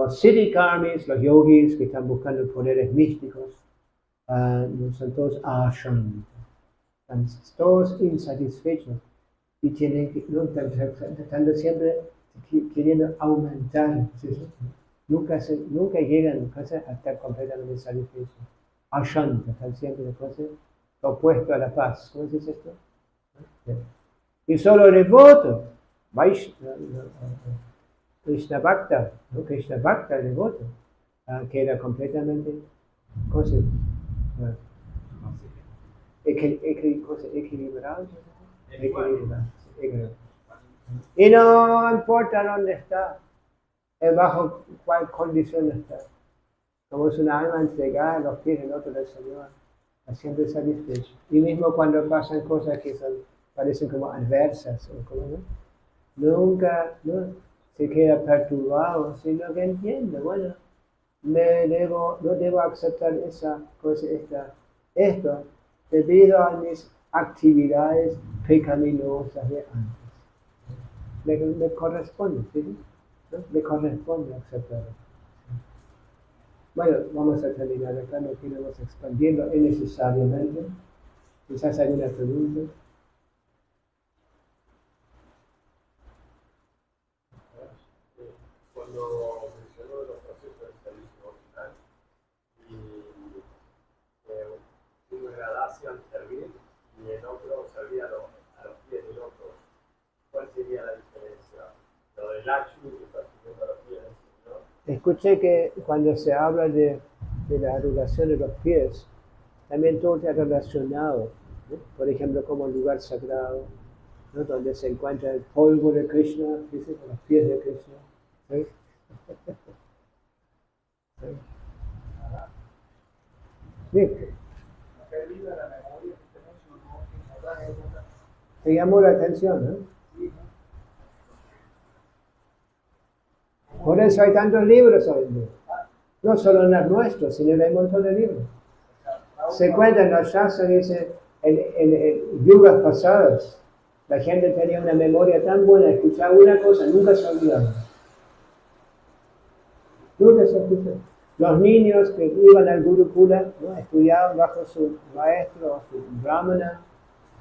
siddhi karmis, los yogis que están buscando poderes místicos, son todos ashanta, están todos insatisfechos y tienen que, ¿no? Están siempre queriendo aumentar, ¿sí? Nunca llegan a estar completamente satisfechos. Ashanta, están siempre opuesto a la paz. ¿Cómo se dice esto? Y solo el devoto, Krishna Bhakta, ¿no? Krishna Bhakta, el devoto, queda completamente equilibrado. Y no importa dónde está, bajo cuál condición está. Como es una alma entregada a los pies del otro del Señor, siempre satisfecho. Y mismo cuando pasan cosas que parecen como adversas, o como, ¿no? Nunca, ¿no?, se queda perturbado, sino que entiende, bueno, no debo aceptar esa cosa, esto, debido a mis actividades pecaminosas de antes. Me corresponde, ¿sí? ¿No? Me corresponde aceptarlo. Bueno, vamos a terminar acá, no queremos expandirlo innecesariamente. Quizás hay una pregunta. Cuando mencionó los procesos del servicio original y uno era Dacian servir y el otro servir a los pies del otro, ¿cuál sería la diferencia? Lo del Lakshmi que está sirviendo a los pies del Señor. Escuché que cuando se habla de la adoración de los pies, también todo está relacionado, ¿no? Por ejemplo, como el lugar sagrado, ¿no?, donde se encuentra el polvo de Krishna, dice, con los pies de Krishna. ¿Sí? ¿Sí? Sí. Te llamó la atención, ¿no? Por eso hay tantos libros hoy en día. No solo en los nuestros, sino en un montón de libros. Se cuentan los shastras, dice, en yugas pasados, la gente tenía una memoria tan buena, escuchaba una cosa, nunca se olvidaba. Nunca se escuchó. Los niños que iban al Gurukula, ¿no?, estudiaban bajo su maestro, su brahmana,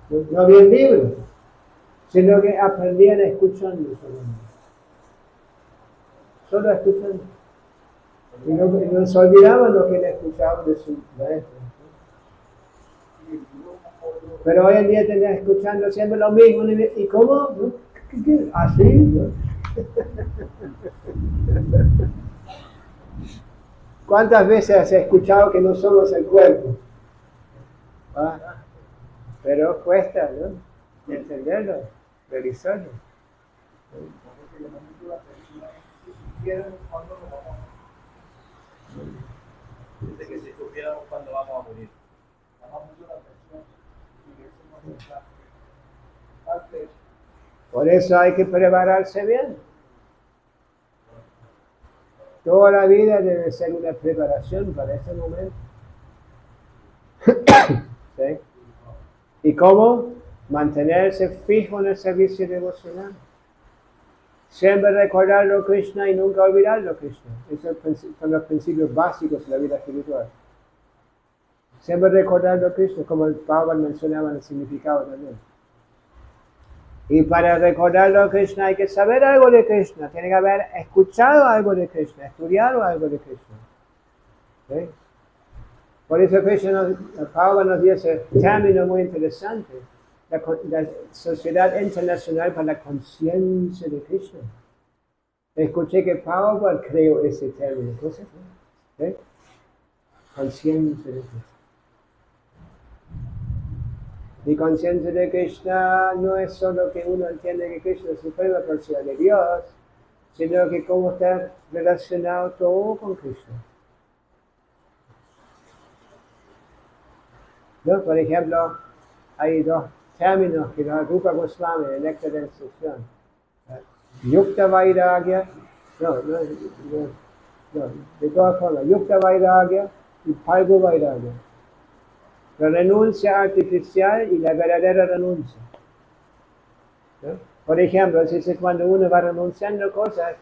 no había libros, sino que aprendían escuchando solo escuchando. Y no se olvidaban lo que le escuchaban de su maestro. Pero hoy en día tenés escuchando siempre lo mismo. ¿Y cómo? ¿No? ¿Qué? ¿Así? ¿No? ¿Cuántas veces has escuchado que no somos el cuerpo? Pero cuesta, ¿no?, entenderlo, realizarlo. Dice que si supiéramos cuándo vamos a morir. Por eso hay que prepararse bien. Toda la vida debe ser una preparación para ese momento. ¿Sí? ¿Y cómo? Mantenerse fijo en el servicio devocional. Siempre recordarlo a Krishna y nunca olvidarlo a Krishna. Esos son los principios básicos de la vida espiritual. Siempre recordarlo a Krishna, como el Pablo mencionaba en el significado también. Y para recordarlo a Krishna hay que saber algo de Krishna, tiene que haber escuchado algo de Krishna, estudiado algo de Krishna. ¿Sí? Por eso Krishna Pablo nos dice un término muy interesante, la Sociedad Internacional para la Conciencia de Krishna. Escuché que Pablo creó ese término, entonces, ¿sí? Conciencia de Krishna. Y conciencia de Krishna no es solo que uno entiende que Krishna es suprema persona de Dios, sino que cómo está relacionado todo con Krishna. ¿No? Por ejemplo, hay dos términos que nos Rupa Goswami en el Néctar de Instrucción. Yukta Vairagya, de todas formas, Yukta Vairagya y Palgu Vairagya. La renuncia artificial y la verdadera renuncia. ¿No? Por ejemplo, cuando uno va renunciando cosas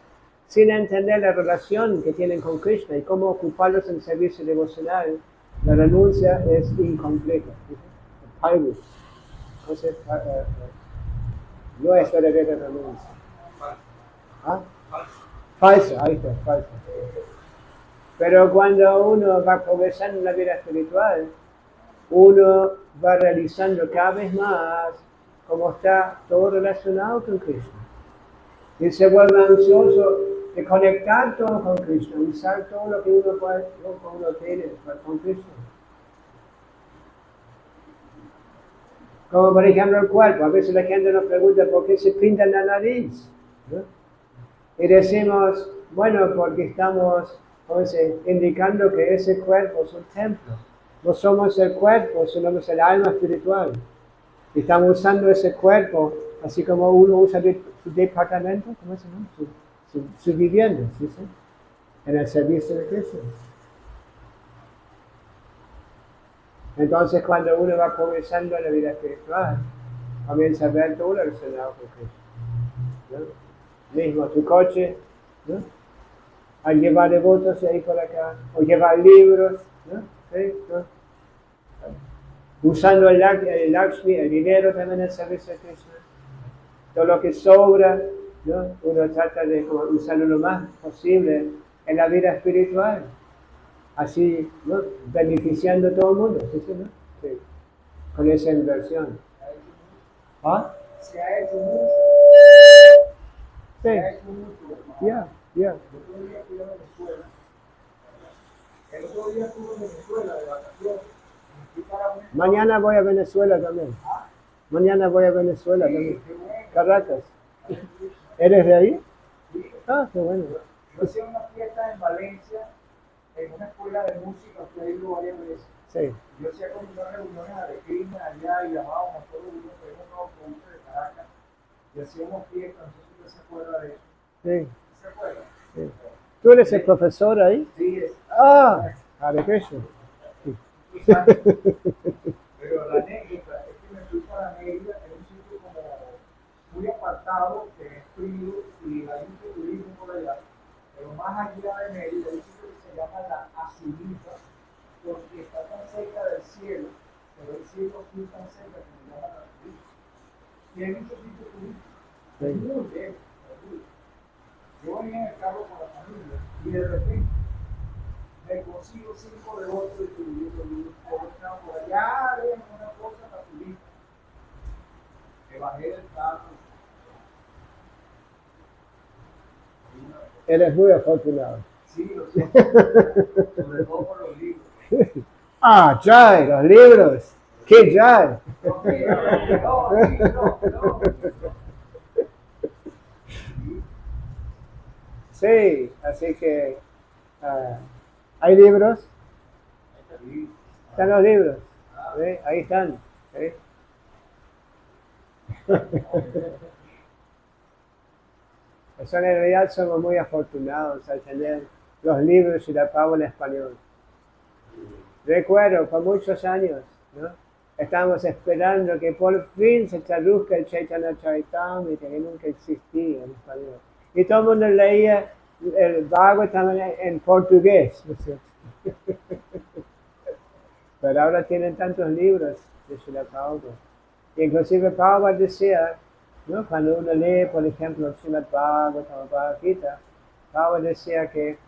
sin entender la relación que tienen con Krishna y cómo ocuparlos en servicio devocional, la renuncia es incompleta. Entonces, no es verdadera renuncia. ¿Ah? Falsa, ahí está, falsa. Pero cuando uno va progresando en la vida espiritual, uno va realizando cada vez más cómo está todo relacionado con Krishna. Y se vuelve ansioso de conectar todo con Krishna, usar todo lo que uno puede, uno tiene con Krishna. Como por ejemplo el cuerpo, a veces la gente nos pregunta por qué se pinta la nariz, ¿no? Y decimos, bueno, porque estamos indicando que ese cuerpo es un templo. No somos el cuerpo, somos el alma espiritual. Y estamos usando ese cuerpo, así como uno usa su departamento, ¿cómo se llama? Su vivienda, ¿sí? En el servicio de Cristo. Entonces, cuando uno va progresando en la vida espiritual, comienza a ver todo lo relacionado con Cristo. ¿No? Mismo tu coche, ¿no? Al llevar devotos ahí por acá, o llevar libros, ¿no? ¿Sí? ¿No? Usando el Lakshmi, el dinero también en el servicio de Krishna. Todo lo que sobra, ¿no? Uno trata de usarlo lo más posible en la vida espiritual. Así, ¿no? Beneficiando a todo el mundo, ¿sí? ¿No? Sí. Con esa inversión. ¿Ah? Se ha hecho mucho. Sí. Se ha hecho mucho. Ya. El otro día fui a Venezuela. El otro día estuve en Venezuela de vacaciones. Mañana voy a Venezuela también. Mañana voy a Venezuela también. Caracas. ¿Eres de ahí? Sí. Ah, qué bueno. Yo hacía una fiesta en Valencia, en una escuela de música, que he ido varias veces. Sí. Yo hacía como unas reuniones a Arequipa allá y llamábamos a todos los que tenemos un autobús de Caracas y hacíamos fiestas, entonces usted se acuerda de eso. Sí. ¿Se acuerda? Sí. ¿Tú eres el profesor ahí? Sí, es. Ah, Hare Krishna. Pero la anécdota es que me fui para Mérida, en un sitio como muy apartado, que es frío y hay mucho turismo por allá. Pero más allá de Mérida hay un sitio que se llama La Azulita, porque está tan cerca del cielo, pero el cielo aquí tan cerca que se llama La Azulita. Y hay muchos sitios turísticos. Es muy lejos. Yo venía en el carro con la familia y de repente me consigo 5 devotos distribuyendo libros por allá, había una cosa para turista. Me bajé del carro. Eres muy afortunado. Sí, lo sé. Sobre todo por los libros. Ah, Jai, los libros. ¿Qué Jai? No. Sí, así que hay libros. Están los libros. ¿Sí? Ahí están. ¿Sí? Eso en realidad somos muy afortunados al tener los libros de la Pablo en español. Recuerdo, por muchos años, ¿no? Estábamos esperando que por fin se traduzca el Chaitanya Charitamrita, que nunca existía en español. Y todo el mundo leía el Bhagavatam en portugués, ¿no es cierto? Pero ahora tienen tantos libros de Srila Prabhupada. Inclusive Prabhupada decía, ¿no? Cuando uno lee, por ejemplo, Srimad Bhagavatam o Bhagavad Gita, Prabhupada decía que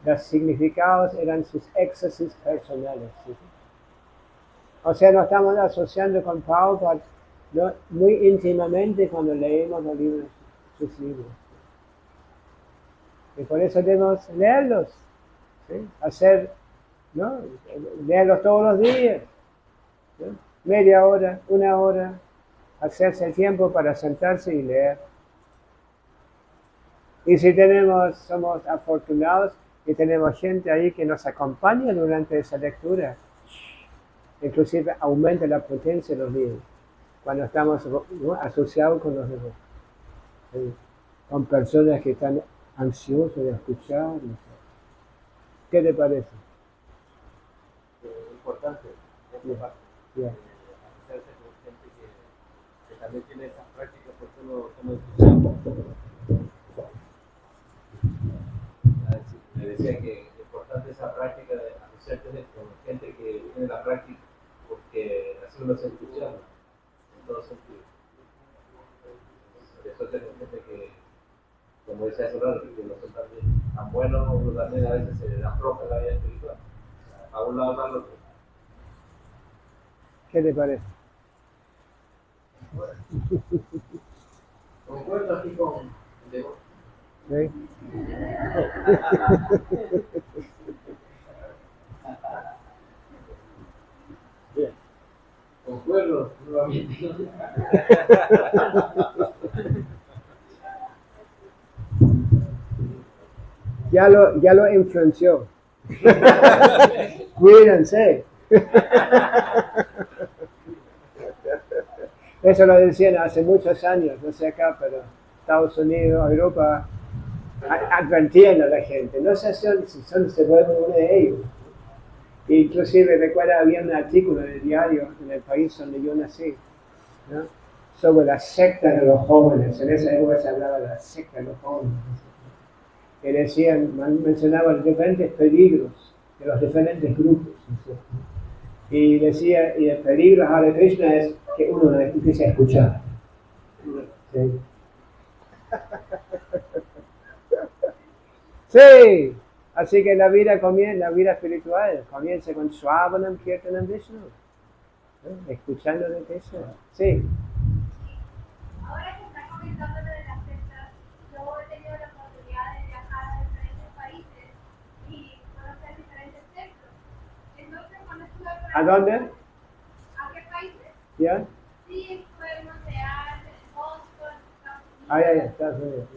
los significados eran sus éxtasis personales. ¿Sí? O sea, nos estamos asociando con Prabhupada, ¿no? Muy íntimamente cuando leemos los libros, sus libros. Y por eso debemos leerlos, ¿sí? ¿No? Leerlos todos los días, ¿no? Media hora, una hora, hacerse el tiempo para sentarse y leer. Y si somos afortunados y tenemos gente ahí que nos acompaña durante esa lectura, inclusive aumenta la potencia de los libros cuando estamos, ¿no? asociados con los demás, ¿sí? Con personas que están ansiosas de escuchar. ¿No? ¿Qué te parece? Importante, esta parte. Asociarse con gente que también tiene esas prácticas, porque uno me decía que es importante esa práctica de asociarse con gente que tiene la práctica, porque así uno se entusiasma en todo sentido. Eso tengo gente que, como decía hace rato, que no son tan buenos, uno también a veces se le afloja la vida espiritual. A un lado más al otro. ¿Qué te parece? Concuerdo aquí con Diego. ¿Sí? Bien. Concuerdo nuevamente. Ya lo influenció. Cuídense. Eso lo decían hace muchos años, no sé acá, pero Estados Unidos, Europa, advertían a la gente, no sé si se vuelve uno de ellos. Inclusive recuerdo había un artículo en el diario, en el país donde yo nací, ¿no? Sobre la secta de los jóvenes. En esa época se hablaba de la secta de los jóvenes. Que decían, mencionaban los diferentes peligros de los diferentes grupos. ¿No? Y decía, y el peligro de Hare Krishna es que uno empiece a escuchar. ¿Sí? Sí, así que la vida espiritual comienza con Shravanam Kirtanam Vishnu, ¿no? Escuchando de Krishna. Sí. Ahora que está comentando lo de las sectas, yo he tenido la oportunidad de viajar a diferentes países y conocer diferentes textos. Entonces, cuando estuve por ¿A ahí, dónde? ¿a qué países? ¿Ya? Sí, estuve en Montreal, en Boston, Estados Unidos. Ah, ya, Estados Unidos.